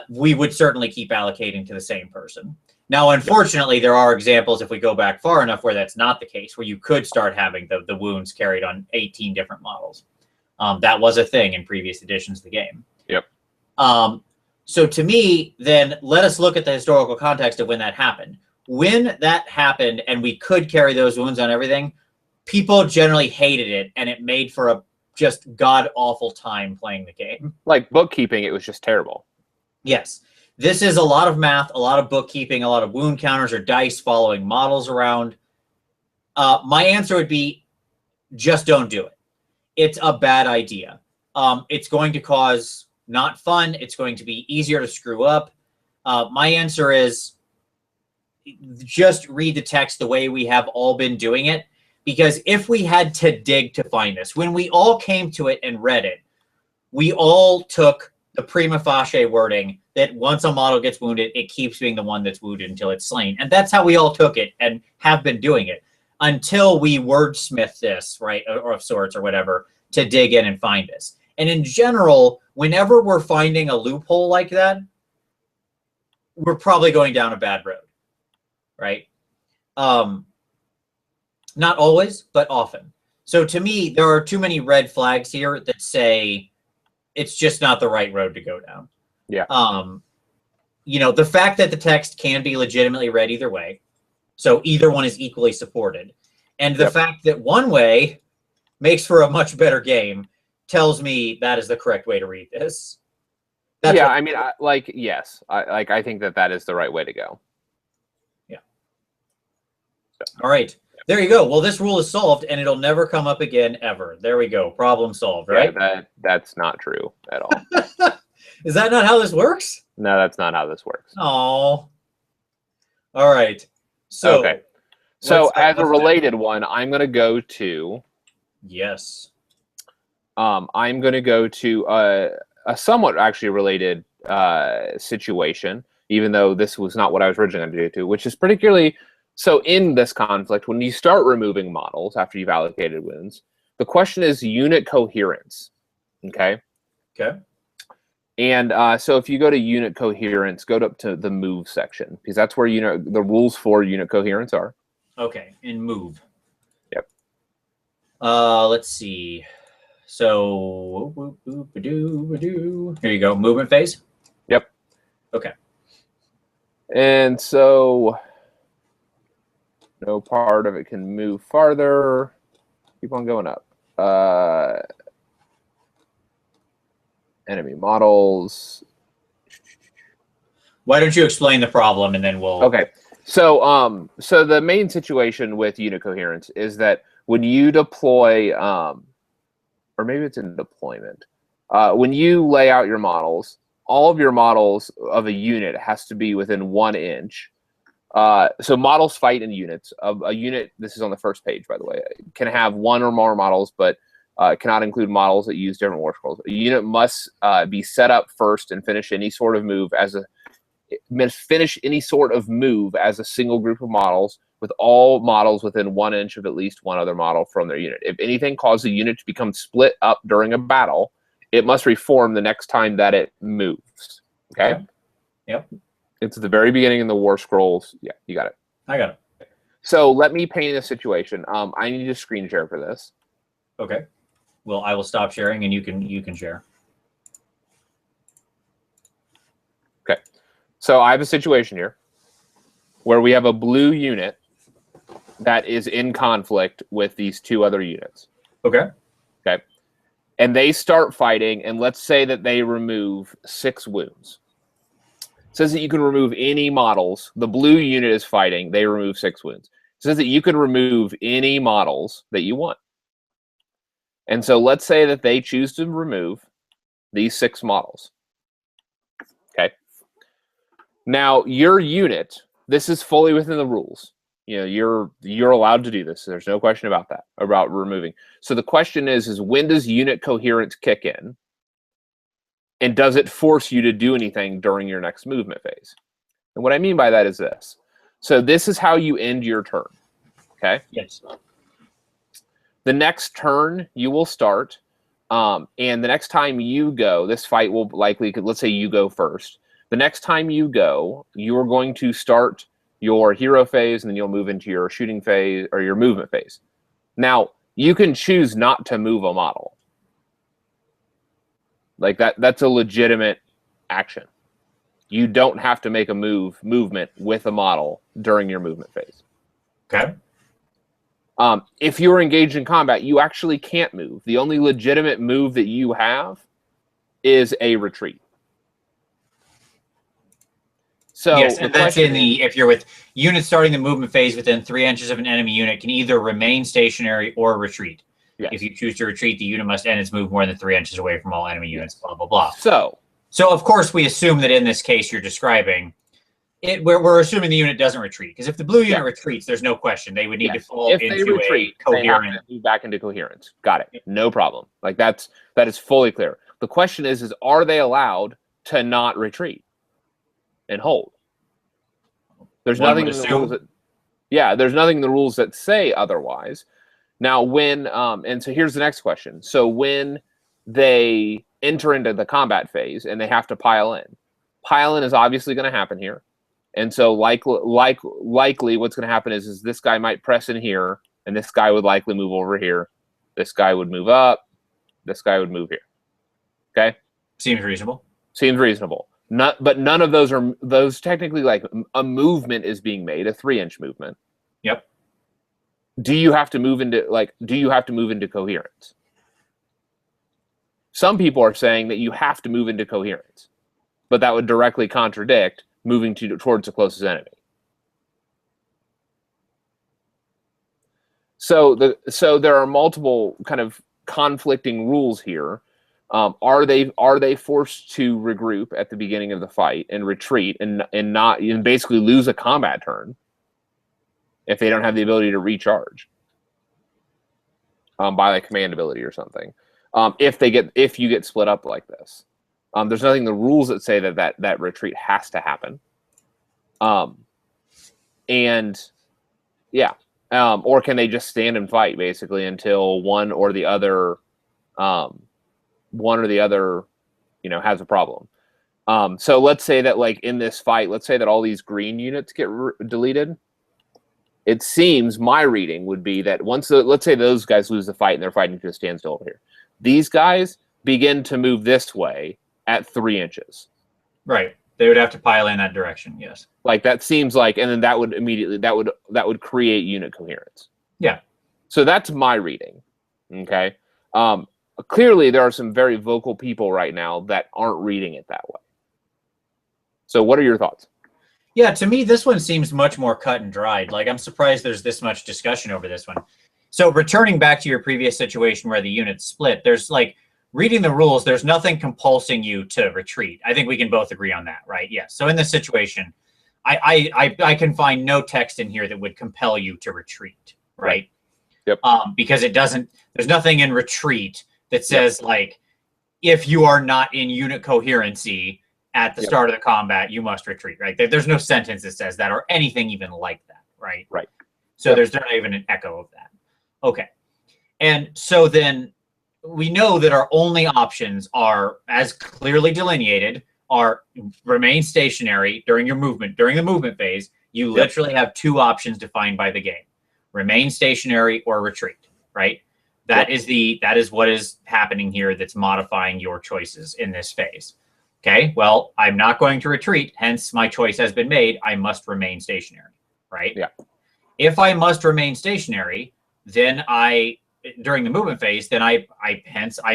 we would certainly keep allocating to the same person. Now, unfortunately, there are examples, if we go back far enough, where that's not the case, where you could start having the wounds carried on 18 different models. That was a thing in previous editions of the game. Yep. So to me, then, let us look at the historical context of when that happened. When that happened and we could carry those wounds on everything, people generally hated it, and it made for a just god-awful time playing the game. Like bookkeeping, it was just terrible. Yes. This is a lot of math, a lot of bookkeeping, a lot of wound counters or dice following models around. My answer would be just don't do it. It's a bad idea. It's going to cause not fun. It's going to be easier to screw up. My answer is just read the text the way we have all been doing it. Because if we had to dig to find this, when we all came to it and read it, we all took the prima facie wording that once a model gets wounded, it keeps being the one that's wounded until it's slain. And that's how we all took it and have been doing it until we wordsmith this, right, or of sorts or whatever, to dig in and find this. And in general, whenever we're finding a loophole like that, we're probably going down a bad road, right? Not always, but often. So to me, there are too many red flags here that say it's just not the right road to go down. Yeah. You know, the fact that the text can be legitimately read either way, so either one is equally supported, and the fact that one way makes for a much better game tells me that is the correct way to read this. That's I mean, yes, I think that is the right way to go. Yeah. All right. There you go. Well, this rule is solved, and it'll never come up again, ever. There we go. Problem solved, right? Yeah, that's not true at all. Is that not how this works? No, that's not how this works. Oh. All right. So, okay. So as a related one, I'm going to go to... Yes. I'm going to go to a somewhat actually related situation, even though this was not what I was originally going to do, which is particularly... So in this conflict, when you start removing models after you've allocated wounds, the question is unit coherence, okay? Okay. And so if you go to unit coherence, go up to the move section, because that's where the rules for unit coherence are. Okay, in move. Yep. Let's see. So, here you go, movement phase? Yep. Okay. And so... no part of it can move farther. Keep on going up. Enemy models. Why don't you explain the problem and then we'll... Okay. So so the main situation with unit coherence is that when you deploy, or maybe it's in deployment, when you lay out your models, all of your models of a unit has to be within 1 inch. So models fight in units. A unit, this is on the first page, by the way, can have one or more models, but cannot include models that use different war scrolls. A unit must be set up first and finish any sort of move as a single group of models, with all models within 1 inch of at least one other model from their unit. If anything causes a unit to become split up during a battle, it must reform the next time that it moves. Okay? Yep. It's at the very beginning in the war scrolls. Yeah, you got it. I got it. So let me paint a situation. I need to screen share for this. Okay. Well, I will stop sharing, and you can share. Okay. So I have a situation here where we have a blue unit that is in conflict with these two other units. Okay. Okay. And they start fighting, and let's say that they remove 6 wounds. It says that you can remove any models. The blue unit is fighting. They remove 6 wounds. It says that you can remove any models that you want. And so let's say that they choose to remove these 6 models. Okay. Now, your unit, this is fully within the rules. You know, you're allowed to do this. There's no question about that, about removing. So the question is when does unit coherence kick in? And does it force you to do anything during your next movement phase? And what I mean by that is this. So this is how you end your turn. Okay? Yes. The next turn you will start, and the next time you go, this fight will likely, let's say you go first. The next time you go, you're going to start your hero phase, and then you'll move into your shooting phase or your movement phase. Now, you can choose not to move a model. Like that's a legitimate action. You don't have to make a movement with a model during your movement phase. Okay. If you're engaged in combat, you actually can't move. The only legitimate move that you have is a retreat. So yes, and that's in the, if you're with units starting the movement phase within 3 inches of an enemy unit, can either remain stationary or retreat. Yes. If you choose to retreat, the unit must end its move more than 3 inches away from all enemy units, blah, blah, blah. So of course, we assume that in this case you're describing, we're assuming the unit doesn't retreat. Because if the blue unit retreats, there's no question. They would need to fall into a coherent. They have to move back into coherence. Got it. No problem. Like that is fully clear. The question is are they allowed to not retreat and hold? There's nothing in the rules that, there's nothing in the rules that say otherwise. Now, when and so here's the next question. So when they enter into the combat phase and they have to pile in is obviously going to happen here. And so likely what's going to happen is this guy might press in here, and this guy would likely move over here. This guy would move up. This guy would move here. Okay? Seems reasonable. Seems reasonable. But none of those are technically, like, a movement is being made, a 3-inch movement. Yep. Do you have to move into coherence? Some people are saying that you have to move into coherence, but that would directly contradict moving towards the closest enemy. So there are multiple kind of conflicting rules here. Are they forced to regroup at the beginning of the fight and retreat and basically lose a combat turn if they don't have the ability to recharge by like command ability or something? If you get split up like this, there's nothing in the rules that say that retreat has to happen. Or can they just stand and fight basically until one or the other has a problem? So let's say that, like, in this fight, let's say that all these green units get deleted. It seems my reading would be that let's say those guys lose the fight and they're fighting to a standstill over here. These guys begin to move this way at 3 inches. Right. They would have to pile in that direction. Yes. Like that seems like, and then that would create unit coherence. Yeah. So that's my reading. Okay. Clearly there are some very vocal people right now that aren't reading it that way. So what are your thoughts? Yeah, to me, this one seems much more cut and dried. Like, I'm surprised there's this much discussion over this one. So returning back to your previous situation where the units split, there's, like, reading the rules, there's nothing compulsing you to retreat. I think we can both agree on that, right? Yes. So in this situation, I can find no text in here that would compel you to retreat, right? Yep. Because there's nothing in retreat that says, like, if you are not in unit coherency at the start of the combat, you must retreat, right? There's no sentence that says that or anything even like that, right? Right. So there's not even an echo of that. Okay. And so then we know that our only options are, as clearly delineated, are remain stationary during the movement phase, You literally have two options defined by the game: remain stationary or retreat, right? That is what is happening here that's modifying your choices in this phase. Okay, well, I'm not going to retreat, hence my choice has been made. I must remain stationary, right? Yeah. If I must remain stationary, then during the movement phase, then I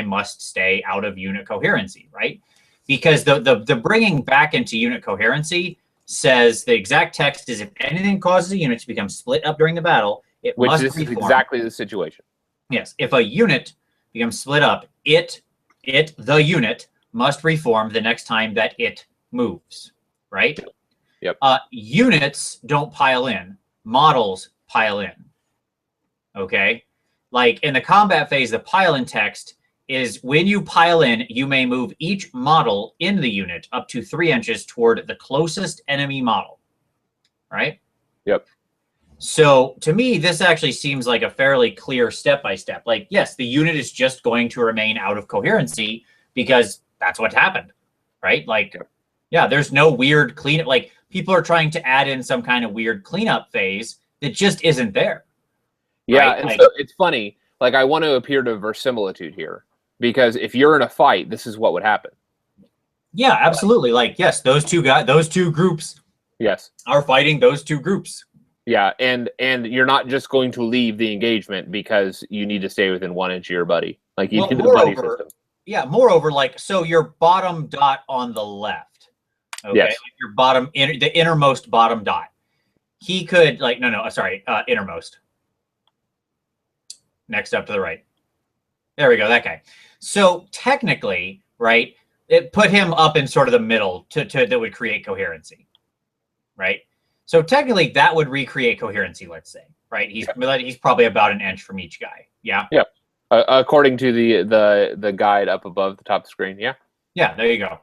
must stay out of unit coherency, right? Because the bringing back into unit coherency says the exact text is if anything causes a unit to become split up during the battle, it must this reform. is exactly the situation. Yes, if a unit becomes split up, the unit must reform the next time that it moves, right? Yep. Units don't pile in, models pile in. Okay? Like in the combat phase, the pile in text is when you pile in, you may move each model in the unit up to 3 inches toward the closest enemy model, right? Yep. So to me, this actually seems like a fairly clear step-by-step. Like, yes, the unit is just going to remain out of coherency because that's what happened, right? Like, yeah, there's no weird cleanup. Like, people are trying to add in some kind of weird cleanup phase that just isn't there. Yeah, right? and Like, so it's funny. Like, I want to appear to verisimilitude here because if you're in a fight, this is what would happen. Yeah, absolutely. Like, yes, those two groups are fighting those two groups. Yeah, and you're not just going to leave the engagement because you need to stay within 1 inch of your buddy. Like, you need the buddy system. Yeah, moreover, like, so your bottom dot on the left, okay, Yes. Like your the innermost bottom dot, he could, like, innermost. Next up to the right. There we go, that guy. So technically, right, it put him up in sort of the middle that would create coherency, right? So technically, that would recreate coherency. Let's say, right? He's probably about an inch from each guy. Yeah. Yeah. According to the guide up above the top of the screen. Yeah. Yeah. There you go.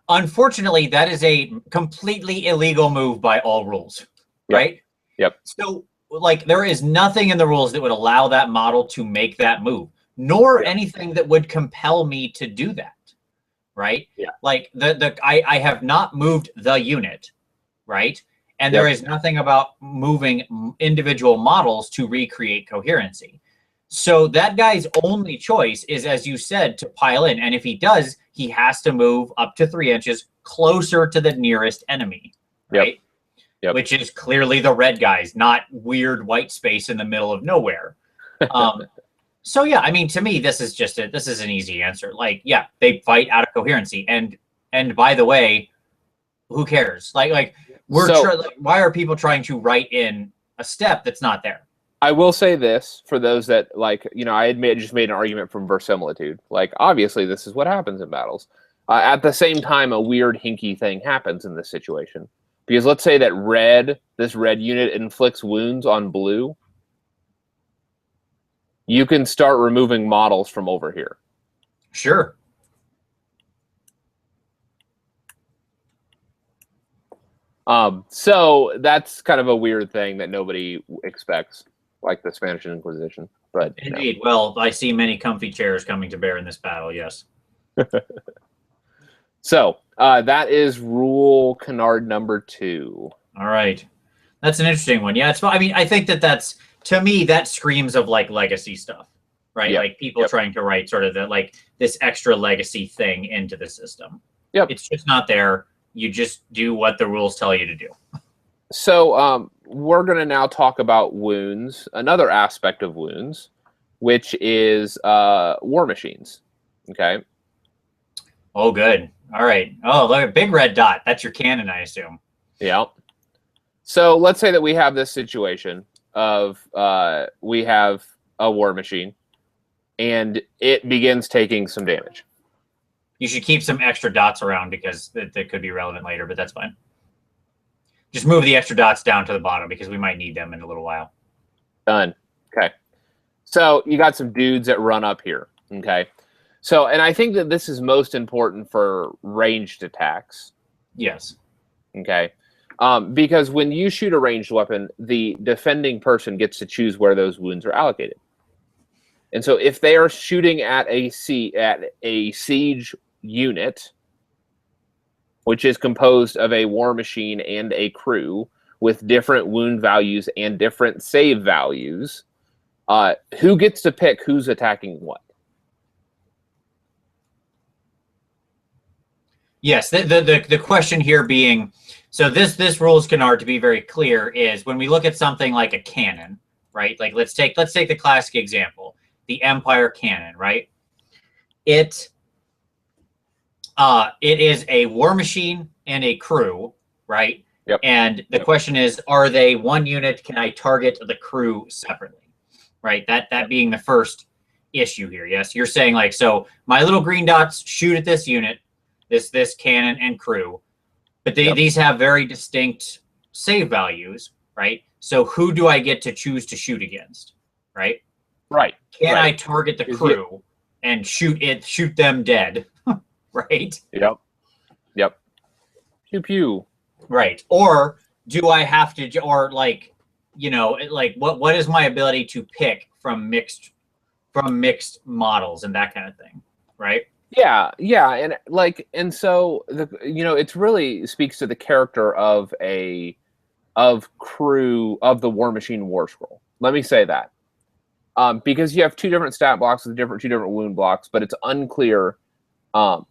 Unfortunately, that is a completely illegal move by all rules, right? Yep. So, like, there is nothing in the rules that would allow that model to make that move, nor anything that would compel me to do that, right? Yeah. Like I have not moved the unit, right? And there is nothing about moving individual models to recreate coherency. So that guy's only choice is, as you said, to pile in. And if he does, he has to move up to 3 inches closer to the nearest enemy, right? Yep. Which is clearly the red guys, not weird white space in the middle of nowhere. So yeah, I mean, to me, this is an easy answer. Like, yeah, they fight out of coherency. And by the way, who cares? Like why are people trying to write in a step that's not there? I will say this for those that, like, I just made an argument from verisimilitude. Like, obviously, this is what happens in battles. At the same time, a weird hinky thing happens in this situation. Because let's say that this red unit inflicts wounds on blue. You can start removing models from over here. Sure. So that's kind of a weird thing that nobody expects, like the Spanish Inquisition. But indeed, well, I see many comfy chairs coming to bear in this battle. Yes. So that is rule canard number 2. All right, that's an interesting one. Yeah, I mean, I think that's, to me, that screams of like legacy stuff, right? Yep. Like people trying to write sort of this extra legacy thing into the system. Yep. It's just not there. You just do what the rules tell you to do. So we're going to now talk about wounds, another aspect of wounds, which is war machines. Okay. Oh, good. All right. Oh, look, a big red dot. That's your cannon, I assume. Yeah. So let's say that we have this situation of we have a war machine, and it begins taking some damage. You should keep some extra dots around because that could be relevant later, but that's fine. Just move the extra dots down to the bottom because we might need them in a little while. Done. Okay. So you got some dudes that run up here. Okay. So, and I think that this is most important for ranged attacks. Yes. Okay. Because when you shoot a ranged weapon, the defending person gets to choose where those wounds are allocated. And so if they are shooting at a siege unit, which is composed of a war machine and a crew, with different wound values and different save values, who gets to pick who's attacking what? Yes, the question here being, so this rules canard, to be very clear, is when we look at something like a cannon, right? Like let's take the classic example, the Empire cannon, right? It is a war machine and a crew, right? Yep. And the question is, are they one unit? Can I target the crew separately, right? That being the first issue here. Yes, you're saying like, so my little green dots shoot at this unit, this cannon and crew, but these have very distinct save values, right? So who do I get to choose to shoot against, right? Right. Can I target the crew and shoot them dead, right? Yep. Pew pew. Right. Or do I have to, or like, like what is my ability to pick from mixed models and that kind of thing, right? Yeah, and so it really speaks to the character of crew of the War Machine War Scroll. Let me say that. Because you have two different stat blocks with two different wound blocks, but it's unclear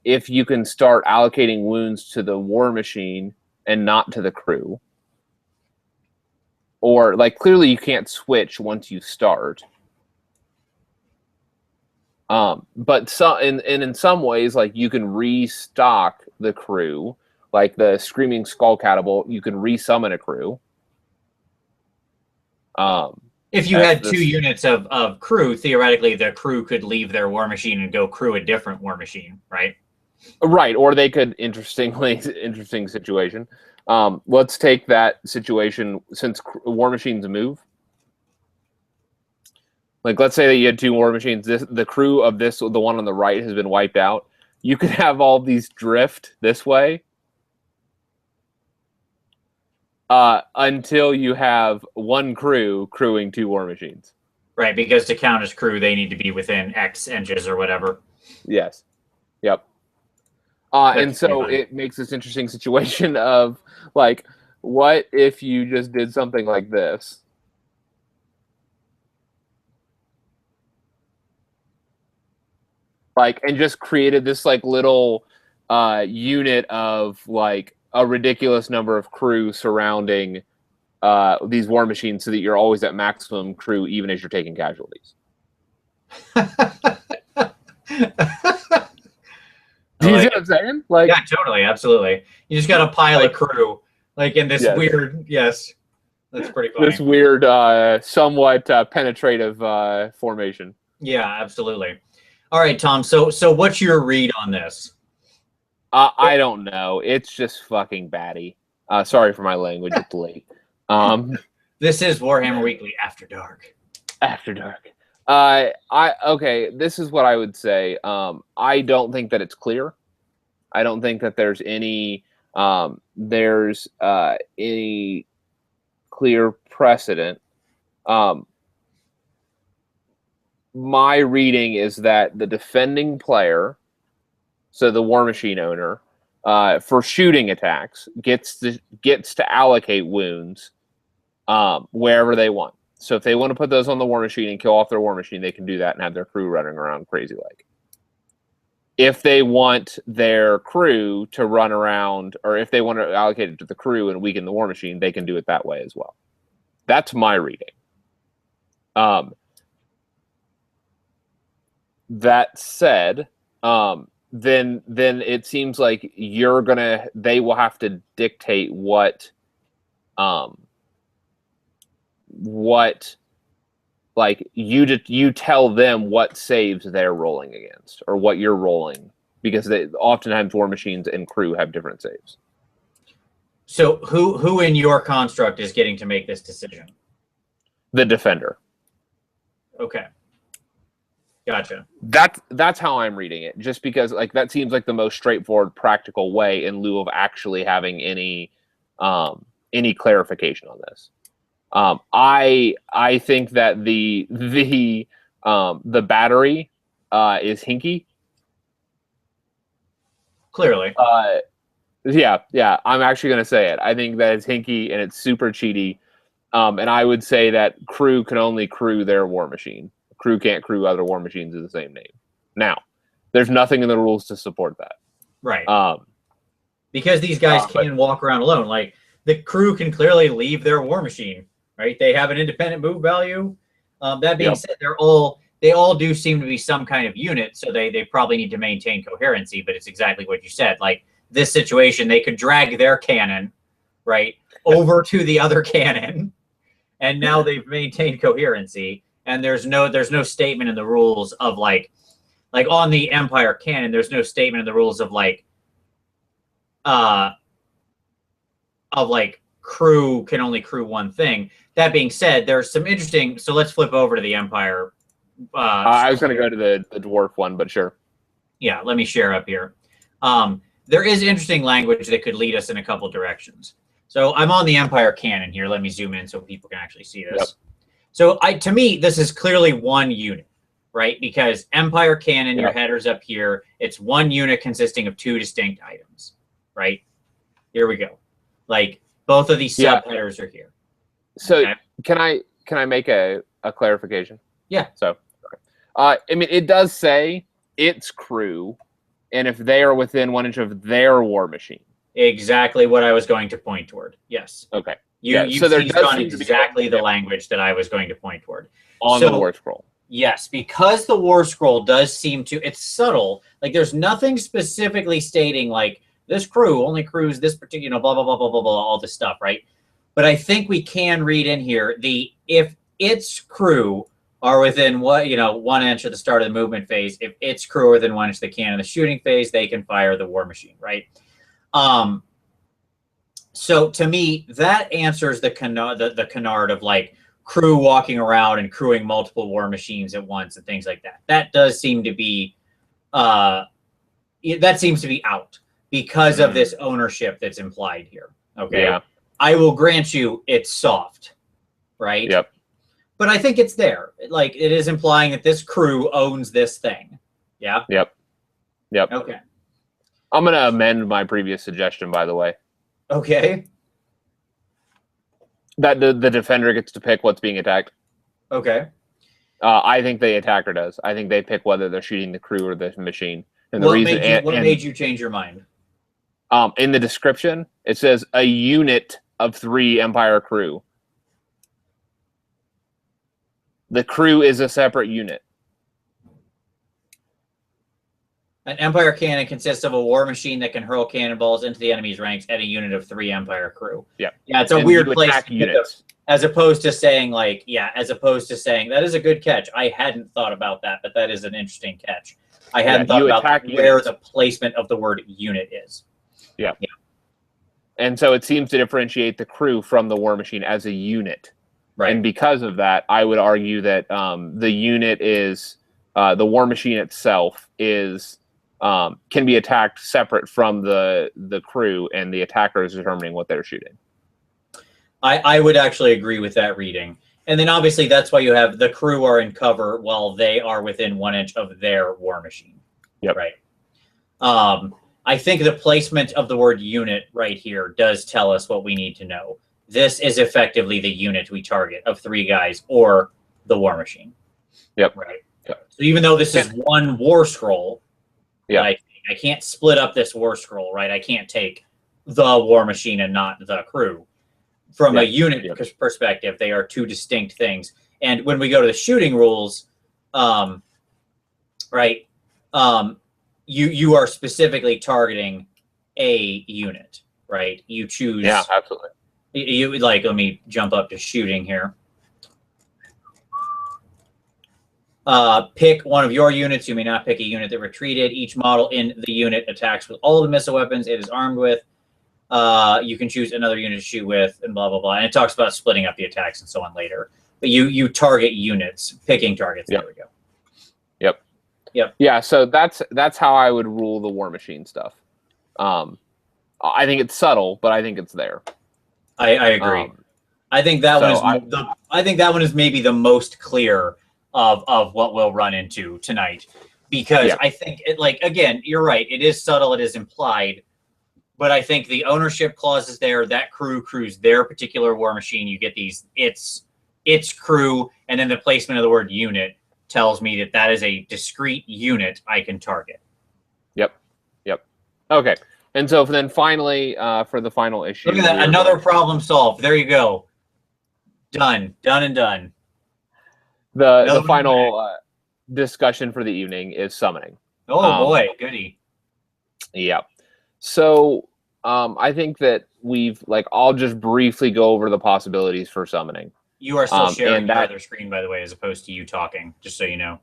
if you can start allocating wounds to the War Machine and not to the crew. Or, like, clearly you can't switch once you start. But in some ways, like, you can restock the crew. Like the Screaming Skull Catapult, you can resummon a crew. If you had two units of crew, theoretically, the crew could leave their war machine and go crew a different war machine, right? Right, or they could, interesting situation. Let's take that situation, since war machines move. Like, let's say that you had two war machines. The crew of the one on the right has been wiped out. You could have all these drift this way until you have one crew crewing two war machines. Right, because to count as crew, they need to be within X inches or whatever. Yes. Yep. And so it makes this interesting situation of, like, what if you just did something like this? Like, and just created this, like, little unit of, like, a ridiculous number of crew surrounding these war machines so that you're always at maximum crew even as you're taking casualties. Do you see what I'm saying? Like, yeah, totally, absolutely. You just got a pile of crew, like in this weird, that's pretty funny. This weird, somewhat penetrative formation. Yeah, absolutely. All right, Tom. So what's your read on this? I don't know. It's just fucking batty. Sorry for my language. It's late. This is Warhammer Weekly After Dark. After Dark. Okay, this is what I would say. I don't think that it's clear. I don't think that there's any any clear precedent. My reading is that the defending player, so the War Machine owner, for shooting attacks, gets to allocate wounds wherever they want. So if they want to put those on the War Machine and kill off their War Machine, they can do that and have their crew running around crazy like. If they want their crew to run around, or if they want to allocate it to the crew and weaken the War Machine, they can do it that way as well. That's my reading. That said, then it seems like they will have to dictate what like you tell them what saves they're rolling against or what you're rolling, because oftentimes War Machines and crew have different saves. So who in your construct is getting to make this decision? The defender. Okay. Gotcha. That's how I'm reading it, just because, like, that seems like the most straightforward, practical way in lieu of actually having any clarification on this. I think that the battery is hinky. Clearly. Yeah. I'm actually going to say it. I think that it's hinky and it's super cheaty. And I would say that crew can only crew their war machine. Crew can't crew other war machines of the same name. Now, there's nothing in the rules to support that. Right. Because these guys can walk around alone. Like, the crew can clearly leave their war machine, right? They have an independent move value. That being said, they all do seem to be some kind of unit, so they probably need to maintain coherency, but it's exactly what you said. Like, this situation, they could drag their cannon, right, over to the other cannon, and now they've maintained coherency, and there's no statement in the rules of like on the Empire cannon, there's no statement in the rules of crew can only crew one thing. That being said, there's some interesting, so let's flip over to the Empire. I was going to go to the dwarf one, but sure. Yeah, let me share up here. There is interesting language that could lead us in a couple directions. So I'm on the Empire cannon here. Let me zoom in so people can actually see this. Yep. So to me, this is clearly one unit, right? Because Empire cannon, your header's up here. It's one unit consisting of two distinct items, right? Here we go. Like, both of these sub-headers are here. So can I make a clarification? Yeah. So, I mean, it does say its crew, and if they are within 1 inch of their war machine. Exactly what I was going to point toward. Yes. Okay. So there's exactly the language that I was going to point toward. On the war scroll. Yes, because the war scroll does seem to, it's subtle. Like, there's nothing specifically stating like this crew only crews this particular, blah, blah, blah, blah, blah, blah, all this stuff, right? But I think we can read in here if its crew are within 1 inch of the start of the movement phase, if its crew are within 1 inch of the cannon, the shooting phase, they can fire the war machine, right? So to me, that answers the canard of like crew walking around and crewing multiple war machines at once and things like that. That does seem to be out because of this ownership that's implied here. Okay. Yeah. I will grant you it's soft, right? Yep. But I think it's there. Like, it is implying that this crew owns this thing. Yeah? Yep. Okay. I'm going to amend my previous suggestion, by the way. Okay. That the defender gets to pick what's being attacked. Okay. I think the attacker does. I think they pick whether they're shooting the crew or the machine. And what made you change your mind? In the description, it says a unit of 3 Empire crew. The crew is a separate unit. An Empire cannon consists of a war machine that can hurl cannonballs into the enemy's ranks and a unit of 3 Empire crew. Yeah. Yeah, it's a weird place as opposed to saying that is a good catch. I hadn't thought about that, but that is an interesting catch. I hadn't thought about where the placement of the word unit is. Yeah. And so it seems to differentiate the crew from the war machine as a unit. Right. And because of that, I would argue that the unit is the war machine itself is can be attacked separate from the crew, and the attacker is determining what they're shooting. I would actually agree with that reading. And then obviously that's why you have the crew are in cover while they are within 1 inch of their war machine. Yep. Right. I think the placement of the word unit right here does tell us what we need to know. This is effectively the unit we target of 3 guys or the war machine. Yep. Right. Yep. So even though this is one war scroll, I can't split up this war scroll, right? I can't take the war machine and not the crew. From a unit perspective, they are 2 distinct things. And when we go to the shooting rules, you are specifically targeting a unit, right? You choose. Yeah, absolutely. You let me jump up to shooting here. Pick one of your units. You may not pick a unit that retreated. Each model in the unit attacks with all the missile weapons it is armed with. You can choose another unit to shoot with, and blah, blah, blah. And it talks about splitting up the attacks and so on later. But you target units, picking targets. Yep. There we go. Yep. Yeah, so that's how I would rule the war machine stuff. I think it's subtle, but I think it's there. I agree. I think that one is maybe the most clear of what we'll run into tonight, because I think again, you're right. It is subtle. It is implied. but I think the ownership clause is there. That crew crews their particular war machine. You get these its crew, and then the placement of the word unit tells me that that is a discrete unit I can target. Yep. Okay. And so then finally, for the final issue, look at that, another problem solved. There you go. Done and done. The final discussion for the evening is summoning. Oh boy, goody. Yeah. So I think that I'll just briefly go over the possibilities for summoning. You are still sharing your other screen, by the way, as opposed to you talking, just so you know.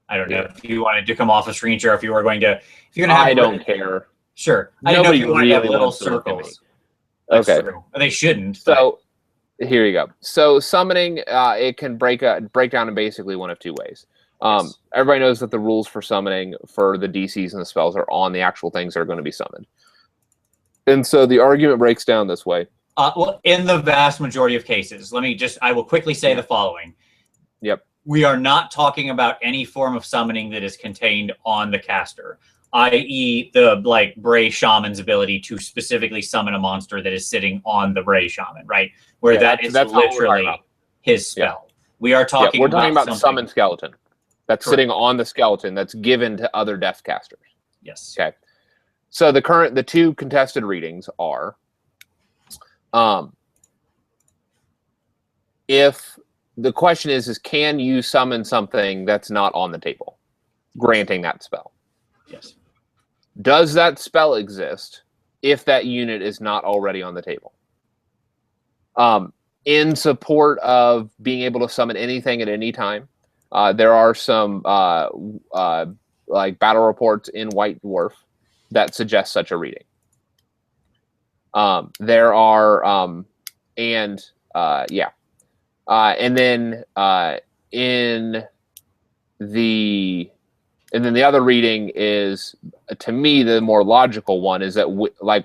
I don't know if you wanted to come off a screen share, if you were going to, if you're going to have. I don't care. Sure. I didn't know if you wanted to have little circles. Okay. True. They shouldn't. So here you go. So summoning, it can break down in basically one of two ways. Yes. Everybody knows that the rules for summoning for the DCs and the spells are on the actual things that are going to be summoned. And so the argument breaks down this way. Well, in the vast majority of cases, I will quickly say the following. Yep. We are not talking about any form of summoning that is contained on the caster, i.e. the Bray Shaman's ability to specifically summon a monster that is sitting on the Bray Shaman, right? Where that's literally his spell. Yeah. We are talking we're talking about summon skeleton. That's correct. Sitting on the skeleton that's given to other death casters. Yes. Okay. So the two contested readings are if the question is can you summon something that's not on the table, granting that spell? Yes. Does that spell exist if that unit is not already on the table? In support of being able to summon anything at any time, there are some battle reports in White Dwarf that suggest such a reading. There are and then the other reading is, to me, the more logical one is that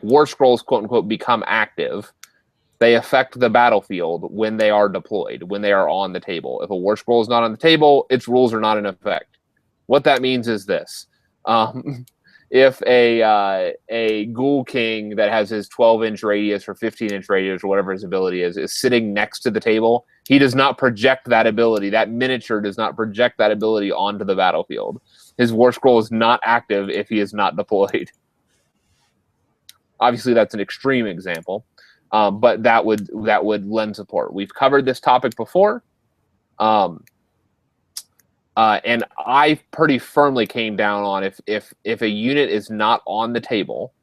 war scrolls, quote unquote, become active. They affect the battlefield when they are deployed, when they are on the table. If a war scroll is not on the table, its rules are not in effect. What that means is this. If a Ghoul King that has his 12-inch radius or 15-inch radius or whatever his ability is sitting next to the table, he does not project that ability. That miniature does not project that ability onto the battlefield. His war scroll is not active if he is not deployed. Obviously, that's an extreme example, but that would lend support. We've covered this topic before. And I pretty firmly came down on if a unit is not on the table,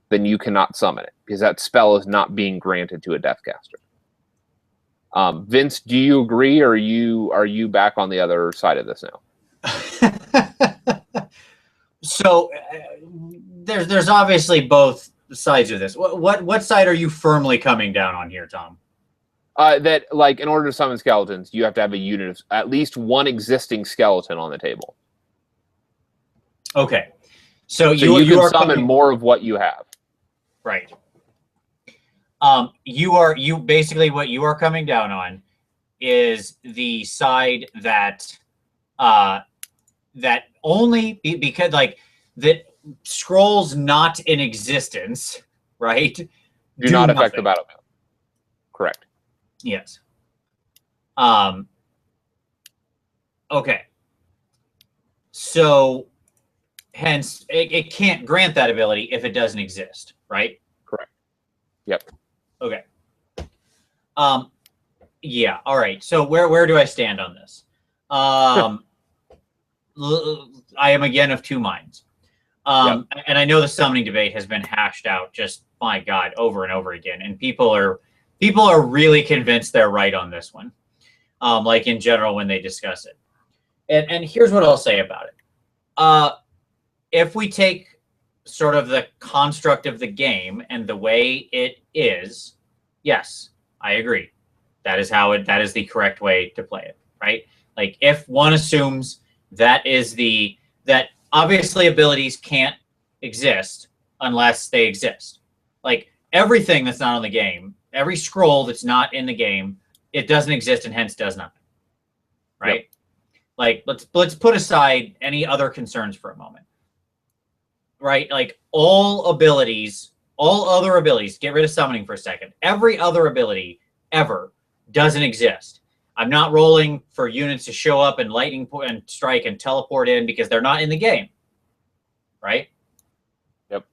then you cannot summon it because that spell is not being granted to a Deathcaster. Vince, do you agree, or are you back on the other side of this now? So there's obviously both sides of this. What side are you firmly coming down on here, Tom? That in order to summon skeletons, you have to have a unit of at least one existing skeleton on the table. Okay, so you can summon more of what you have. Right. You basically what you are coming down on is the side that that only because that scrolls not in existence, right? Do not affect the battlefield. Correct. Yes. Okay. So, hence, it can't grant that ability if it doesn't exist, right? Correct. Yep. Okay. Yeah. All right. So where do I stand on this? I am again of two minds. And I know the summoning debate has been hashed out just, my God, over and over again, and people are really convinced they're right on this one, in general when they discuss it. And here's what I'll say about it. If we take sort of the construct of the game and the way it is, yes, I agree. That is the correct way to play it, right? If one assumes that obviously abilities can't exist unless they exist. Everything that's not on the game, every scroll that's not in the game, it doesn't exist and hence does nothing. Right? Yep. Let's put aside any other concerns for a moment. Right? All abilities all other abilities, get rid of summoning for a second. Every other ability ever doesn't exist. I'm not rolling for units to show up and lightning and strike and teleport in because they're not in the game, right? Yep.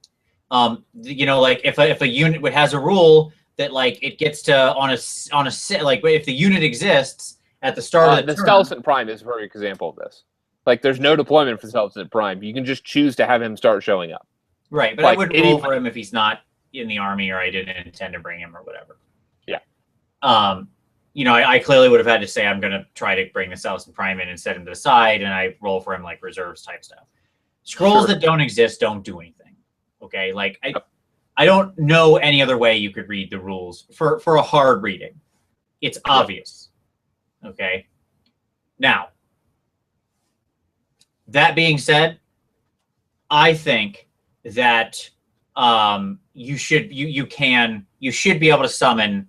You know, like if a unit has a rule that like it gets to on a like if the unit exists at the start of the turn. Stealth Prime is a perfect example of this. Like, there's no deployment for Stealth Prime. You can just choose to have him start showing up. Right, but like, I wouldn't roll for him if he's not in the army or I didn't intend to bring him or whatever. Yeah. You know, I clearly would have had to say I'm going to try to bring the Stealth Prime in and set him to the side, and I roll for him like reserves type stuff. Scrolls that don't exist don't do anything. Okay, like I don't know any other way you could read the rules for a hard reading. It's obvious. Okay. Now, that being said, I think that you should be able to summon.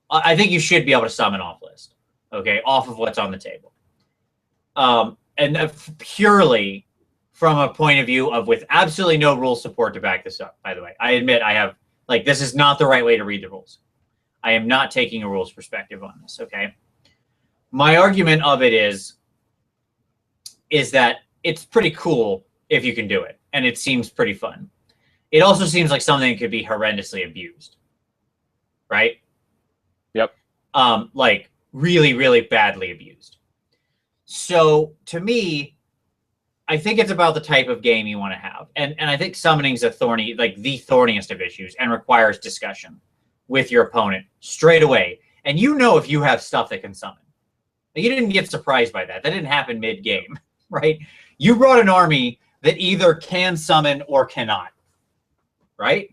I think you should be able to summon off list. Okay, off of what's on the table. And purely from a point of view of with absolutely no rule support to back this up, by the way. I admit I have, like, this is not the right way to read the rules. I am not taking a rules perspective on this, okay? My argument of it is that it's pretty cool if you can do it, and it seems pretty fun. It also seems like something that could be horrendously abused, right? Yep. Like, really, really badly abused. So, to me, I think it's about the type of game you want to have. And I think summoning's a thorny, like the thorniest of issues and requires discussion with your opponent straight away. And you know if you have stuff that can summon. You didn't get surprised by that. That didn't happen mid-game, right? You brought an army that either can summon or cannot, right?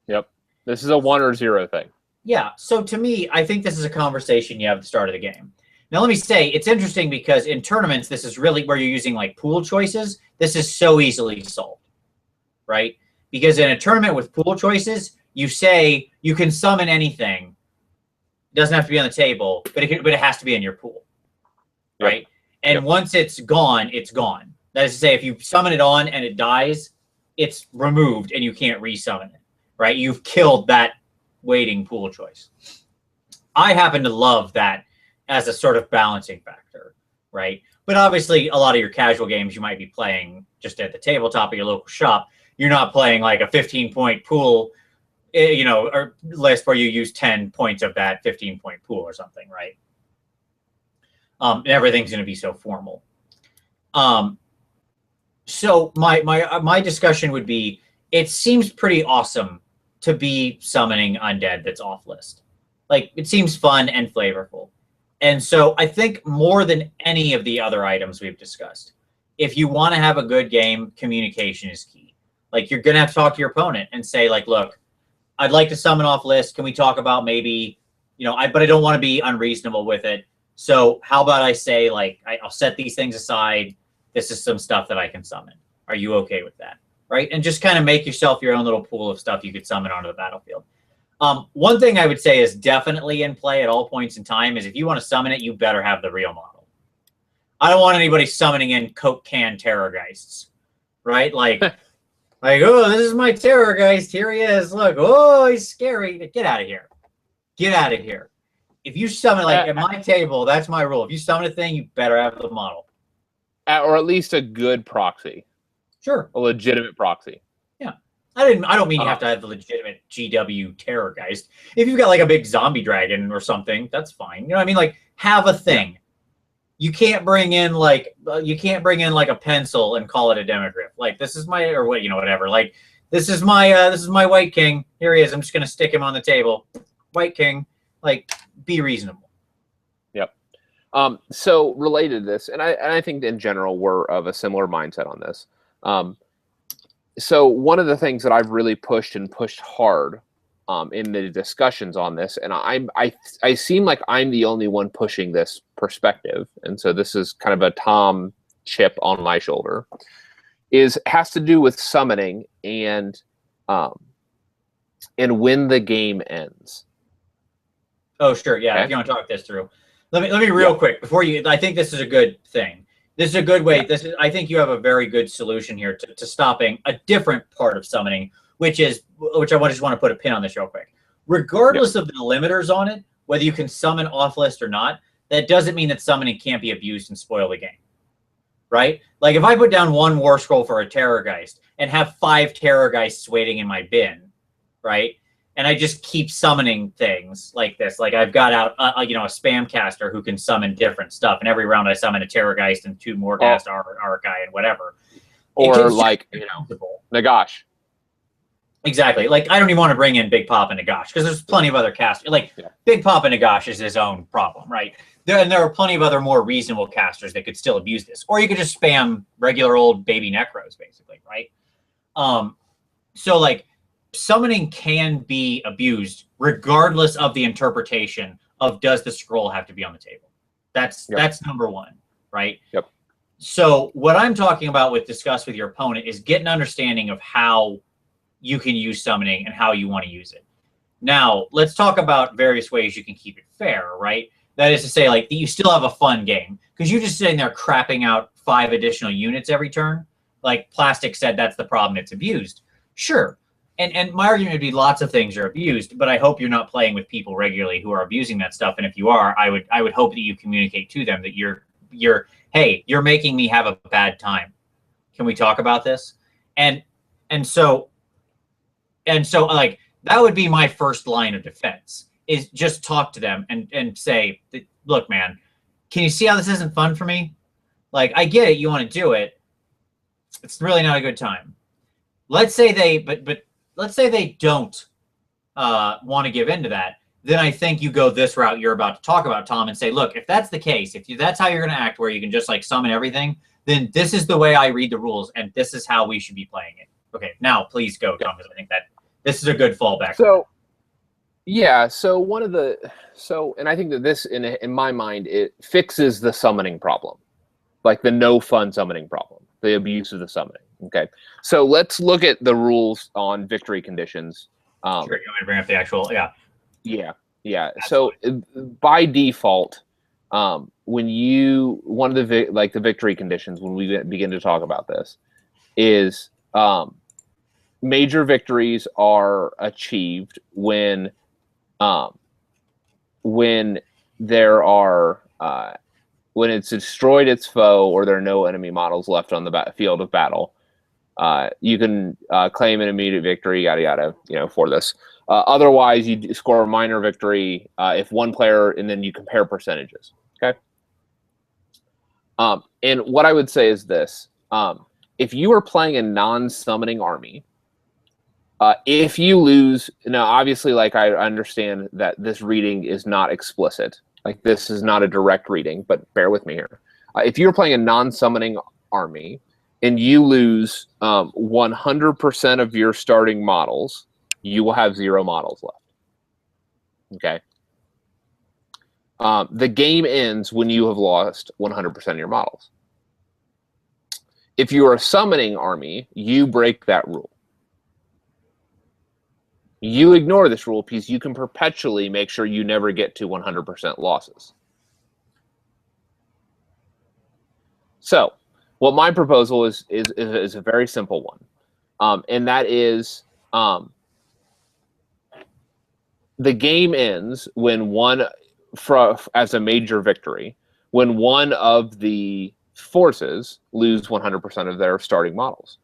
Yep. This is a 1 or 0 thing. Yeah. So to me, I think this is a conversation you have at the start of the game. Now, let me say, it's interesting because in tournaments, this is really where you're using like pool choices. This is so easily solved, right? Because in a tournament with pool choices, you say you can summon anything. It doesn't have to be on the table, but it has to be in your pool, right? Yep. And once it's gone, it's gone. That is to say, if you summon it on and it dies, it's removed and you can't resummon it, right? You've killed that waiting pool choice. I happen to love that as a sort of balancing factor, right? But obviously, a lot of your casual games you might be playing just at the tabletop of your local shop. You're not playing like a 15-point pool, you know, or list where you use 10 points of that 15-point pool or something, right? Everything's going to be so formal. So my discussion would be, it seems pretty awesome to be summoning undead that's off list. Like, it seems fun and flavorful. And so I think more than any of the other items we've discussed, if you want to have a good game, communication is key. Like, you're going to have to talk to your opponent and say, like, look, I'd like to summon off list. Can we talk about maybe, you know, but I don't want to be unreasonable with it. So how about I say, like, I'll set these things aside. This is some stuff that I can summon. Are you okay with that? Right? And just kind of make yourself your own little pool of stuff you could summon onto the battlefield. One thing I would say is definitely in play at all points in time is if you want to summon it, you better have the real model. I don't want anybody summoning in Coke can Terrorgeists, right? Like, like, oh, this is my Terrorgeist. Here he is. Look, oh, he's scary. Get out of here. Get out of here. If you summon, like, at my table, that's my rule. If you summon a thing, you better have the model. Or at least a good proxy. Sure. A legitimate proxy. Yeah. I don't mean you have to have the legitimate GW Terrorgeist. If you've got like a big zombie dragon or something, that's fine. You know what I mean? Like, have a thing. You can't bring in like a pencil and call it a demogryph. Like, this is my, or what, you know, whatever. Like, this is my White King. Here he is. I'm just gonna stick him on the table. White King. Like, be reasonable. Yep. So related to this, and I think in general we're of a similar mindset on this. So one of the things that I've really pushed hard in the discussions on this, and I seem like I'm the only one pushing this perspective, and so this is kind of a Tom chip on my shoulder, has to do with summoning and when the game ends. Oh, sure, yeah. Okay. If you want to talk this through, let me real quick before you. I think this is a good thing. This is a good way. I think you have a very good solution here to stopping a different part of summoning, which I just want to put a pin on this real quick. Regardless of the limiters on it, whether you can summon off list or not, that doesn't mean that summoning can't be abused and spoil the game, right? Like if I put down 1 War Scroll for a Terrorgeist and have 5 Terrorgeists waiting in my bin, right? And I just keep summoning things like this. Like I've got out, a spam caster who can summon different stuff. And every round I summon a Terrorgeist and 2 more Morghast Archai and whatever. Or like, Nagash. Exactly. Like I don't even want to bring in Big Papa Nagash because there's plenty of other casters. Like Big Papa Nagash is his own problem, right? There are plenty of other more reasonable casters that could still abuse this. Or you could just spam regular old baby Necros, basically, right? So like, summoning can be abused regardless of the interpretation of does the scroll have to be on the table. That's number one, right? Yep. So what I'm talking about with discuss with your opponent is get an understanding of how you can use summoning and how you want to use it. Now, let's talk about various ways you can keep it fair, right? That is to say, like, you still have a fun game because you're just sitting there crapping out 5 additional units every turn. Like Plastic said, that's the problem. It's abused. Sure. And my argument would be lots of things are abused, but I hope you're not playing with people regularly who are abusing that stuff. And if you are, I would hope that you communicate to them that hey, you're making me have a bad time. Can we talk about this? And so like that would be my first line of defense is just talk to them and say, look, man, can you see how this isn't fun for me? Like I get it, you want to do it. It's really not a good time. Let's say let's say they don't want to give in to that. Then I think you go this route you're about to talk about, Tom, and say, look, if that's the case, that's how you're going to act, where you can just like summon everything, then this is the way I read the rules, and this is how we should be playing it. Okay, now please go, Tom, because I think that this is a good fallback. So, yeah, and I think that this, in my mind, it fixes the summoning problem, like the no fun summoning problem, the abuse of the summoning. Okay, so let's look at the rules on victory conditions. Sure, you want me to bring up the actual, yeah. So by default, when one of the victory conditions when we begin to talk about this is major victories are achieved when there are when it's destroyed its foe or there are no enemy models left on the field of battle. You can claim an immediate victory, yada yada, for this. Otherwise, you score a minor victory if one player, and then you compare percentages. Okay. And what I would say is this: if you are playing a non-summoning army, if you lose, now obviously, like I understand that this reading is not explicit, like this is not a direct reading, but bear with me here. If you're playing a non-summoning army and you lose 100% of your starting models, you will have 0 models left. Okay. The game ends when you have lost 100% of your models. If you are a summoning army, you break that rule. You ignore this rule because you can perpetually make sure you never get to 100% losses. So, what my proposal is a very simple one, and that is the game ends when as a major victory, when one of the forces lose 100% of their starting models.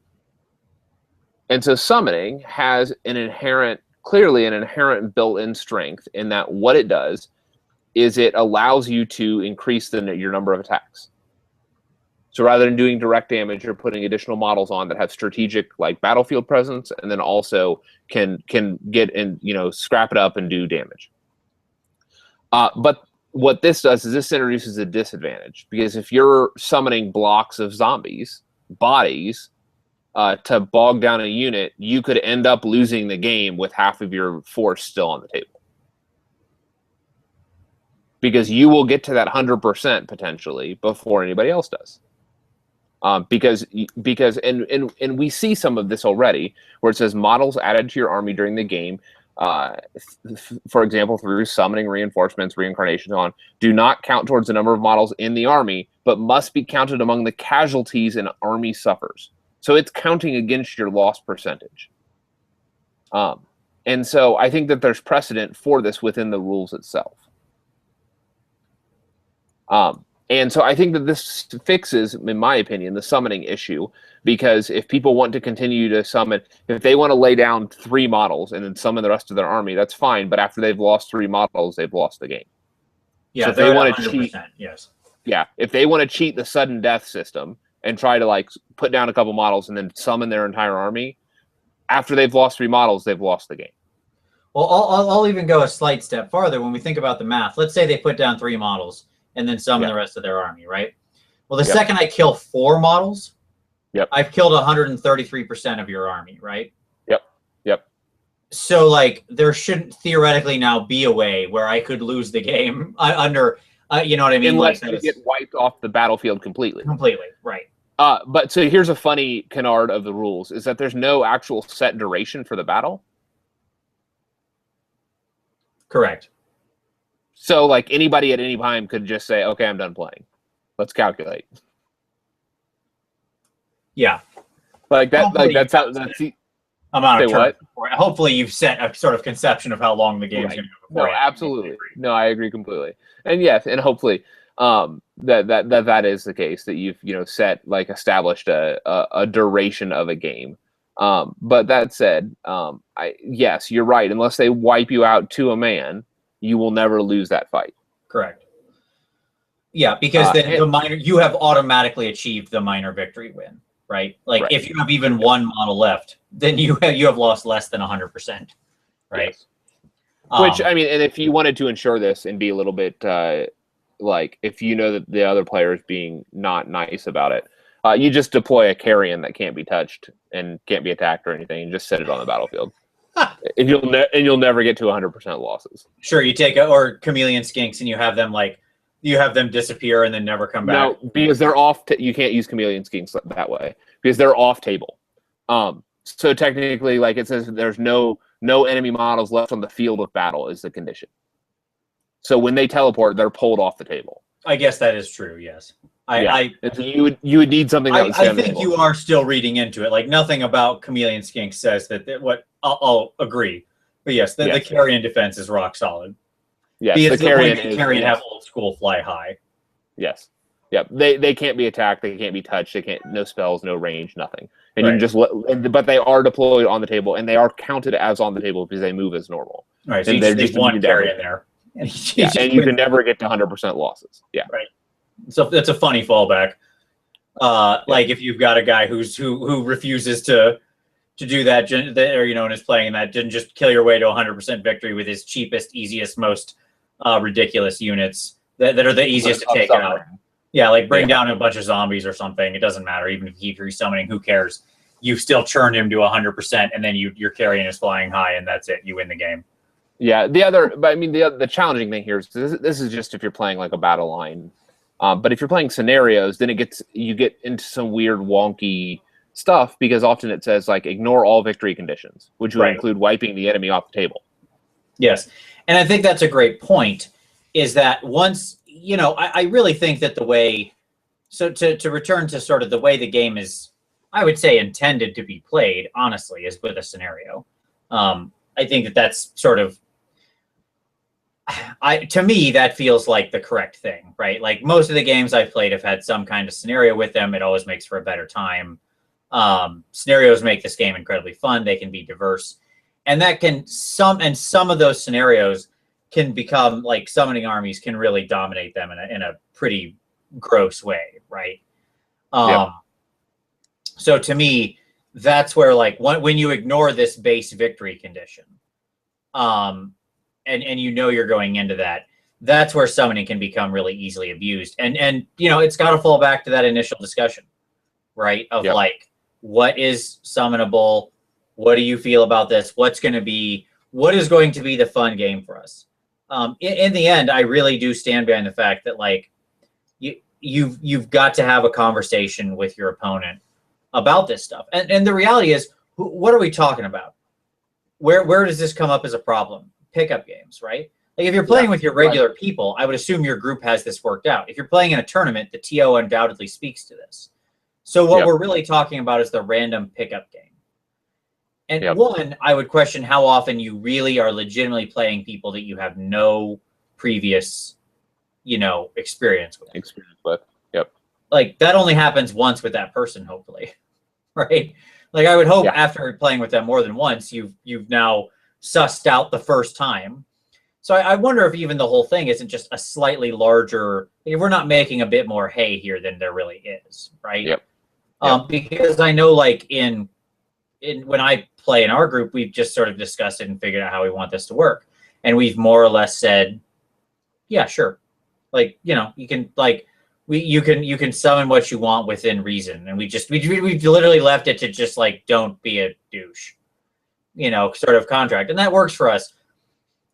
And so summoning has clearly an inherent built-in strength in that what it does is it allows you to increase your number of attacks. So rather than doing direct damage, you're putting additional models on that have strategic like battlefield presence, and then also can get and scrap it up and do damage. But what this does is this introduces a disadvantage, because if you're summoning blocks of zombies, bodies, to bog down a unit, you could end up losing the game with half of your force still on the table. Because you will get to that 100% potentially before anybody else does. Because we see some of this already, where it says models added to your army during the game, for example, through summoning, reinforcements, reincarnation, on, do not count towards the number of models in the army, but must be counted among the casualties an army suffers. So it's counting against your loss percentage. And so I think that there's precedent for this within the rules itself. And so I think that this fixes, in my opinion, the summoning issue, because if people want to continue to summon, if they want to lay down 3 models and then summon the rest of their army, that's fine. But after they've lost 3 models, they've lost the game. Yeah, so if they want to cheat, yes. Yeah, if they want to cheat the sudden death system and try to like put down a couple models and then summon their entire army, after they've lost 3 models, they've lost the game. Well, I'll even go a slight step farther when we think about the math. Let's say they put down 3 models and then summon the rest of their army, right? Well, the second I kill 4 models, I've killed 133% of your army, right? Yep. So, like, there shouldn't theoretically now be a way where I could lose the game under, you know what I mean? Unless you get wiped off the battlefield completely. Completely, right. But so here's a funny canard of the rules, is that there's no actual set duration for the battle. Correct. So, like, anybody at any time could just say, okay, I'm done playing. Let's calculate. Yeah. Like that. Hopefully that's how. That's the amount of turns. Hopefully, you've set a sort of conception of how long the game's going to go. No, absolutely. No, I agree completely. And yes, and hopefully, that is the case, that you've set, like, established a duration of a game. But that said, yes, you're right. Unless they wipe you out to a man, you will never lose that fight. Correct. Yeah, because the minor, you have automatically achieved the minor victory win, right? Like, if you have even 1 model left, then you have lost less than 100%, right? Yes. Which, I mean, and if you wanted to ensure this and be a little bit like, if you know that the other player is being not nice about it, you just deploy a carrion that can't be touched and can't be attacked or anything, and just set it on the battlefield. and you'll never get to 100% losses. Sure, you take or chameleon skinks and you have them disappear and then never come back. No, because they're off. You can't use chameleon skinks that way because they're off table. So technically, like, it says, there's no enemy models left on the field of battle is the condition. So when they teleport, they're pulled off the table. I guess that is true. Yes. And so you would need something that I think you are still reading into it. Like, nothing about chameleon skinks says that what I'll agree. But yes, the carrion defense is rock solid. Yes, because the carrion have old school fly high. Yes. Yep. They can't be attacked. They can't be touched. They can't. No spells. No range. Nothing. And you can just but they are deployed on the table, and they are counted as on the table because they move as normal. Right. So there's just one carrion there. And you can never get to 100% losses. Yeah. Right. So that's a funny fallback. Like, if you've got a guy who refuses to do that, or and is playing that, didn't just kill your way to 100% victory with his cheapest, easiest, most ridiculous units that are the easiest to take out. Yeah, like bring down a bunch of zombies or something. It doesn't matter. Even if you keep resummoning, who cares? You've still churned him to 100%, and then your carrion is flying high, and that's it. You win the game. Yeah. The challenging thing here is this is just if you're playing like a battle line. But if you're playing scenarios, then you get into some weird wonky stuff, because often it says, like, ignore all victory conditions, which would include wiping the enemy off the table. Yes. And I think that's a great point, is that once, I really think that the way, so to return to sort of the way the game is, I would say, intended to be played, honestly, is with a scenario. I think that's sort of, to me, that feels like the correct thing, right? Like, most of the games I've played have had some kind of scenario with them. It always makes for a better time. Scenarios make this game incredibly fun. They can be diverse, and some of those scenarios can become, like, summoning armies can really dominate them in a pretty gross way, right? So to me, that's where, like, when you ignore this base victory condition, and you're going into that, that's where summoning can become really easily abused. And it's got to fall back to that initial discussion, right? Of like, what is summonable? What do you feel about this? What is going to be the fun game for us? In the end, I really do stand behind the fact that, like, you've got to have a conversation with your opponent about this stuff. And the reality is, what are we talking about? Where does this come up as a problem? Pickup games, right? Like, if you're playing with your regular people, I would assume your group has this worked out. If you're playing in a tournament, the TO undoubtedly speaks to this. So what we're really talking about is the random pickup game. And one, I would question how often you really are legitimately playing people that you have no previous, experience with. Yep. Like that only happens once with that person, hopefully, right? Like I would hope after playing with them more than once, you've now sussed out the first time. So I wonder if even the whole thing isn't just a slightly larger. If we're not making a bit more hay here than there really is, right? Yep. Because I know, like in when I play in our group, we've just sort of discussed it and figured out how we want this to work, and we've more or less said, yeah, sure, like you can like you can summon what you want within reason, and we've literally left it to just like don't be a douche, sort of contract, and that works for us.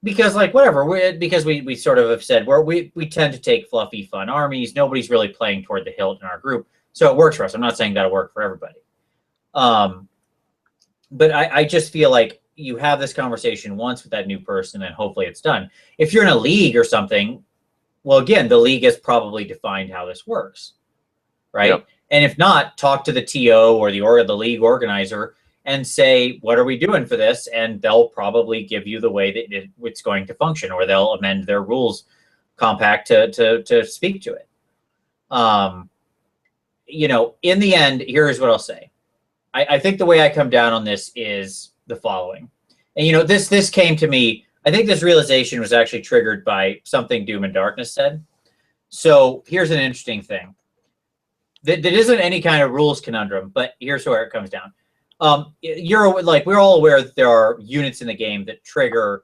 Because like whatever, because we sort of have said we tend to take fluffy fun armies. Nobody's really playing toward the hilt in our group, so it works for us. I'm not saying that'll work for everybody, but I just feel like you have this conversation once with that new person, and hopefully it's done. If you're in a league or something, well, again, the league has probably defined how this works, right? Yep. And if not, talk to the TO or the league organizer and say, what are we doing for this? And they'll probably give you the way that it's going to function, or they'll amend their rules compact to speak to it. In the end, here's what I'll say. I think the way I come down on this is the following. And, this came to me, I think this realization was actually triggered by something Doom and Darkness said. So here's an interesting thing. That isn't any kind of rules conundrum, but here's where it comes down. We're all aware that there are units in the game that trigger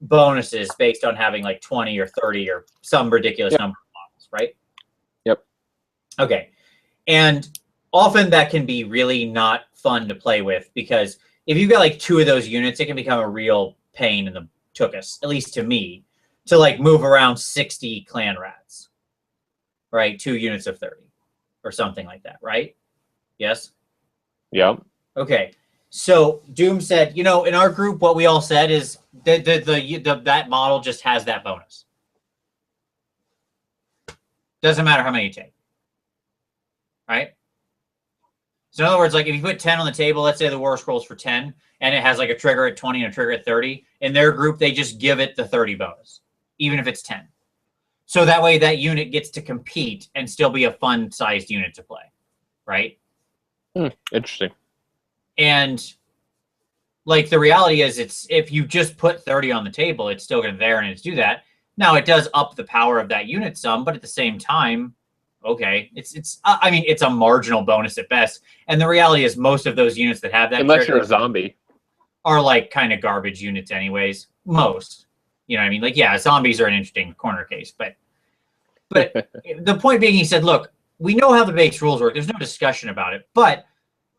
bonuses based on having like 20 or 30 or some ridiculous number of models, right? Yep. Okay. And often that can be really not fun to play with, because if you've got like 2 of those units, it can become a real pain in the tuchus, at least to me, to like move around 60 clan rats, right? 2 units of 30 or something like that, right? Yes? Yep. Okay, so Doom said, in our group, what we all said is that model just has that bonus. Doesn't matter how many you take, right? So in other words, like if you put 10 on the table, let's say the war scrolls for 10, and it has like a trigger at 20 and a trigger at 30, in their group, they just give it the 30 bonus, even if it's 10. So that way that unit gets to compete and still be a fun-sized unit to play, right? Interesting. And like the reality is, it's if you just put 30 on the table, it's still going to there and it's do that. Now it does up the power of that unit some, but at the same time, okay, it's a marginal bonus at best. And the reality is, most of those units that have that, unless you're a zombie, are like kind of garbage units anyways. Most, what I mean? Like, yeah, zombies are an interesting corner case, but the point being, he said, look, we know how the base rules work. There's no discussion about it, but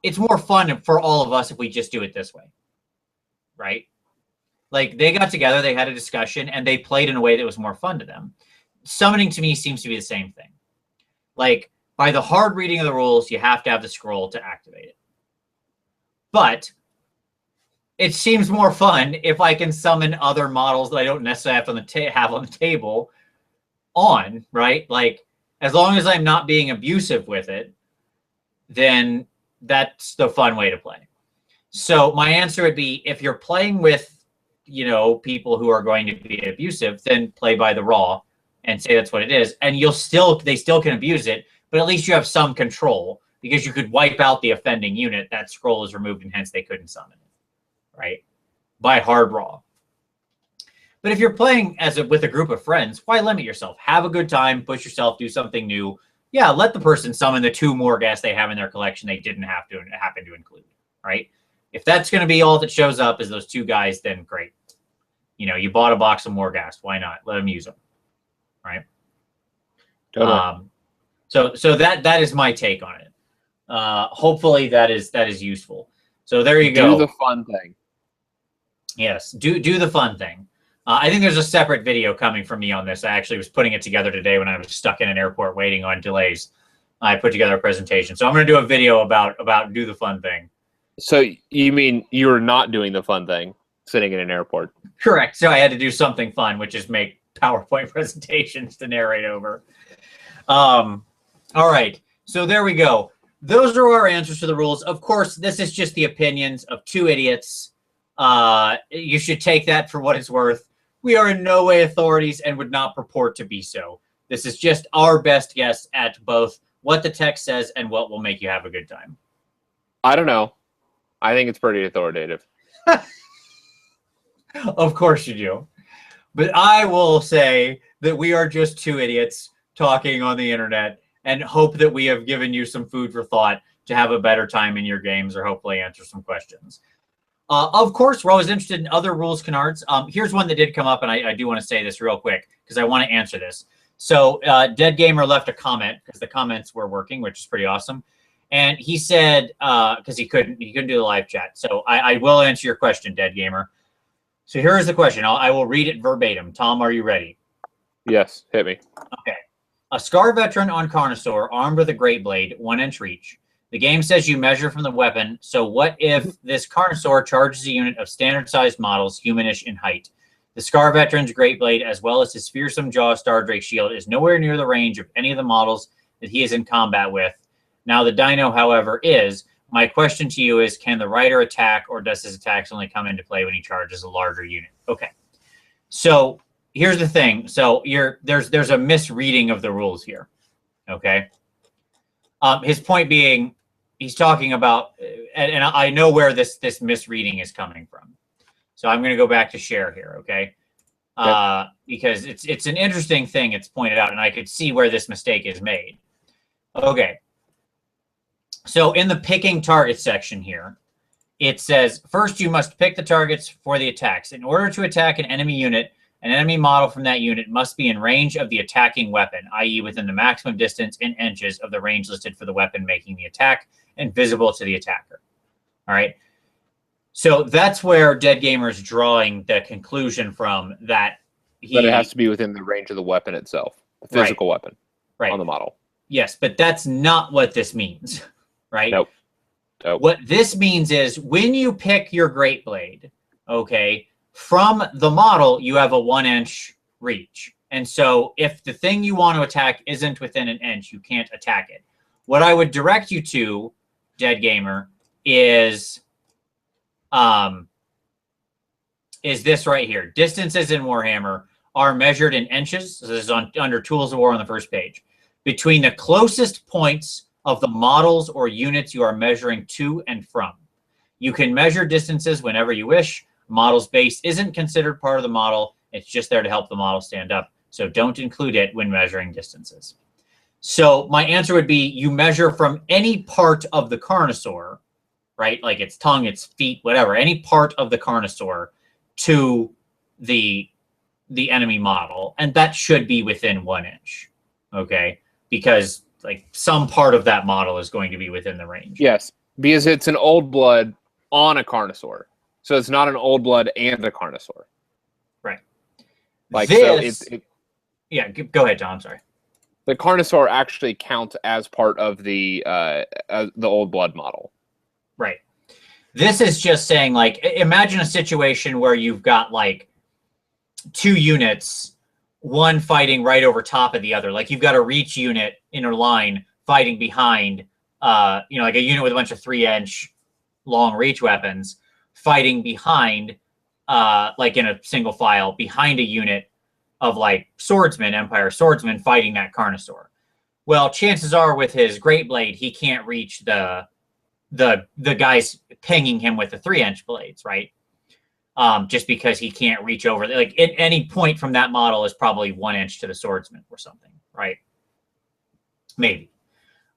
it's more fun for all of us if we just do it this way, right? Like they got together, they had a discussion, and they played in a way that was more fun to them. Summoning to me seems to be the same thing. Like by the hard reading of the rules, you have to have the scroll to activate it. But it seems more fun if I can summon other models that I don't necessarily have on the table on, right? Like as long as I'm not being abusive with it, then that's the fun way to play. So my answer would be, if you're playing with, people who are going to be abusive, then play by the raw and say that's what it is. And they still can abuse it, but at least you have some control, because you could wipe out the offending unit. That scroll is removed and hence they couldn't summon it, right? By hard raw. But if you're playing with a group of friends, why limit yourself? Have a good time, push yourself, do something new. Yeah, let the person summon the 2 more guests they have in their collection they didn't happen to include, right? If that's going to be all that shows up is those 2 guys, then great. You bought a box of more gas. Why not? Let them use them, right? Totally. So that is my take on it. Hopefully that is useful. So there you go. Do the fun thing. Yes, do the fun thing. I think there's a separate video coming from me on this. I actually was putting it together today when I was stuck in an airport waiting on delays. I put together a presentation. So I'm going to do a video about do the fun thing. So you mean you're not doing the fun thing sitting in an airport? Correct. So I had to do something fun, which is make PowerPoint presentations to narrate over. All right. So there we go. those are our answers to the rules. Of course, this is just the opinions of two idiots. You should take that for what it's worth. We are in no way authorities and would not purport to be so. This is just our best guess at both what the text says and what will make you have a good time. I don't know. I think it's pretty authoritative. Of course you do. But I will say that we are just two idiots talking on the internet and hope that we have given you some food for thought to have a better time in your games or hopefully answer some questions. Of course, we're always interested in other rules canards. Here's one that did come up, and I do want to say this real quick because I want to answer this. So Dead Gamer left a comment because the comments were working, which is pretty awesome. And he said, because he couldn't do the live chat. So I will answer your question, Dead Gamer. So here's the question. I will read it verbatim. Tom, are you ready? Yes, hit me. Okay. A Scar Veteran on Carnosaur, armed with a Great Blade, 1-inch reach. The game says you measure from the weapon, so what if this Carnosaur charges a unit of standard-sized models, humanish in height? The Scar Veteran's Great Blade, as well as his fearsome Jaw Stardrake shield, is nowhere near the range of any of the models that he is in combat with. Now the Dino, however, is. My question to you is, can the Rider attack, or does his attacks only come into play when he charges a larger unit? Okay. So here's the thing. So there's a misreading of the rules here. Okay. His point being, he's talking about, and I know where this misreading is coming from. So I'm going to go back to share here, okay? Because it's an interesting thing it's pointed out, and I could see where this mistake is made. Okay. So in the picking target section here, it says, first you must pick the targets for the attacks. In order to attack an enemy unit, an enemy model from that unit must be in range of the attacking weapon, i.e. within the maximum distance in inches of the range listed for the weapon making the attack and visible to the attacker. All right. So that's where Dead Gamer is drawing the conclusion from that it has to be within the range of the weapon itself, the physical weapon on the model. Yes, but that's not what this means, right? Nope. What this means is when you pick your Great Blade, okay, from the model, you have a 1-inch reach. And so if the thing you want to attack isn't within an inch, you can't attack it. What I would direct you to, Dead Gamer, is this right here. Distances in Warhammer are measured in inches. So this is under Tools of War on the first page. Between the closest points of the models or units you are measuring to and from. You can measure distances whenever you wish. Model's base isn't considered part of the model. It's just there to help the model stand up. So don't include it when measuring distances. So my answer would be you measure from any part of the Carnosaur, right? Like its tongue, its feet, whatever, any part of the Carnosaur to the enemy model. And that should be within 1 inch, okay? Because like some part of that model is going to be within the range. Yes, because it's an old blood on a Carnosaur. So it's not an old blood and a Carnosaur. Right. Like this, so yeah, go ahead, John. Sorry. The Carnosaur actually counts as part of the old blood model. Right. This is just saying, like, imagine a situation where you've got like two units, one fighting right over top of the other. Like you've got a reach unit in a line fighting behind, like a unit with a bunch of 3-inch long reach weapons fighting behind, like in a single file, behind a unit of like swordsmen, Empire swordsmen fighting that Carnosaur. Well, chances are with his Great Blade, he can't reach the guys pinging him with the 3-inch blades, right? Just because he can't reach over. Like at any point from that model is probably 1 inch to the swordsman or something, right? Maybe.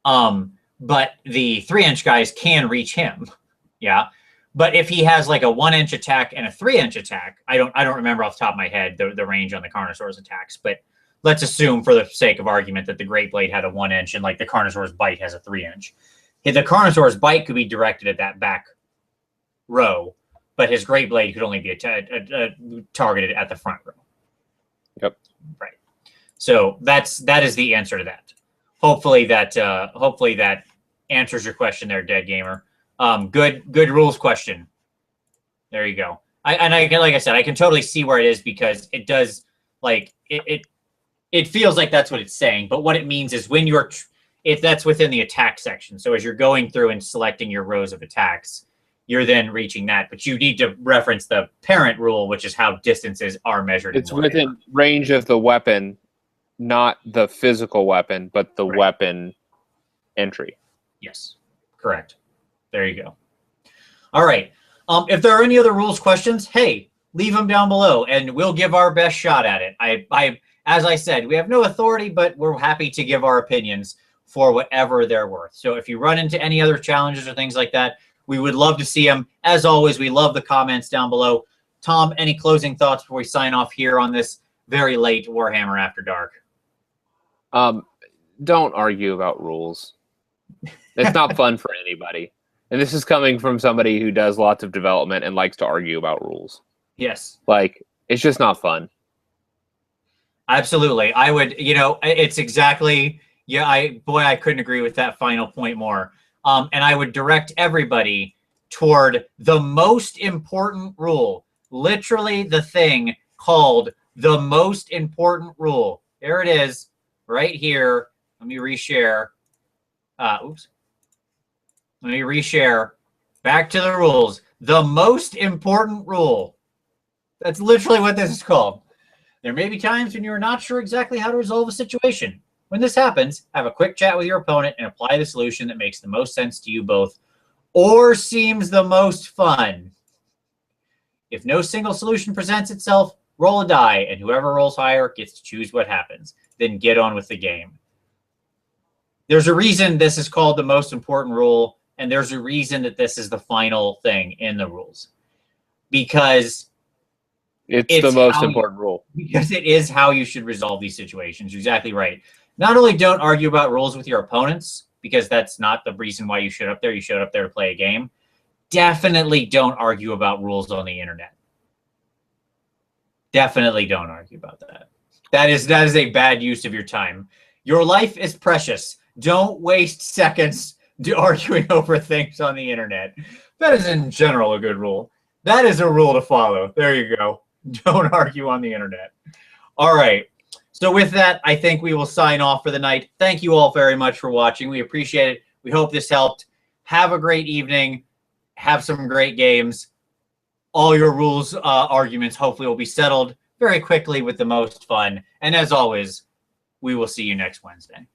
But the 3-inch guys can reach him, yeah. But if he has like a 1-inch attack and a 3-inch attack, I don't remember off the top of my head the range on the Carnosaur's attacks, but let's assume for the sake of argument that the Great Blade had a 1-inch and like the Carnosaur's bite has a 3-inch. The Carnosaur's bite could be directed at that back row, but his Great Blade could only be targeted at the front row. Yep. Right. So that is the answer to that. Hopefully that answers your question there, Dead Gamer. Good rules question. There you go. Like I said, I can totally see where it is because it does like it feels like that's what it's saying. But what it means is when you're if that's within the attack section. So as you're going through and selecting your rows of attacks, you're then reaching that. But you need to reference the parent rule, which is how distances are measured. It's within range of the weapon, not the physical weapon, but the weapon entry. Yes, correct. There you go. All right. If there are any other rules questions, hey, leave them down below, and we'll give our best shot at it. As I said, we have no authority, but we're happy to give our opinions for whatever they're worth. So if you run into any other challenges or things like that, we would love to see them. As always, we love the comments down below. Tom, any closing thoughts before we sign off here on this very late Warhammer After Dark? Don't argue about rules. It's not fun for anybody. And this is coming from somebody who does lots of development and likes to argue about rules. Yes. Like, it's just not fun. Absolutely. I would, it's exactly, I couldn't agree with that final point more. And I would direct everybody toward the most important rule, literally the thing called the most important rule. There it is, right here. Let me reshare. Oops. Let me reshare. Back to the rules. The most important rule. That's literally what this is called. There may be times when you're not sure exactly how to resolve a situation. When this happens, have a quick chat with your opponent and apply the solution that makes the most sense to you both or seems the most fun. If no single solution presents itself, roll a die, and whoever rolls higher gets to choose what happens. Then get on with the game. There's a reason this is called the most important rule, and there's a reason that this is the final thing in the rules. Because it's the most important rule. Because it is how you should resolve these situations. You're exactly right. Not only don't argue about rules with your opponents, because that's not the reason why you showed up there. You showed up there to play a game. Definitely don't argue about rules on the internet. Definitely don't argue about that. That is a bad use of your time. Your life is precious. Don't waste seconds arguing over things on the internet. That is in general a good rule. That is a rule to follow. There you go. Don't argue on the internet. All right. So with that, I think we will sign off for the night. Thank you all very much for watching. We appreciate it. We hope this helped. Have a great evening. Have some great games. All your rules arguments hopefully will be settled very quickly with the most fun. And as always, we will see you next Wednesday.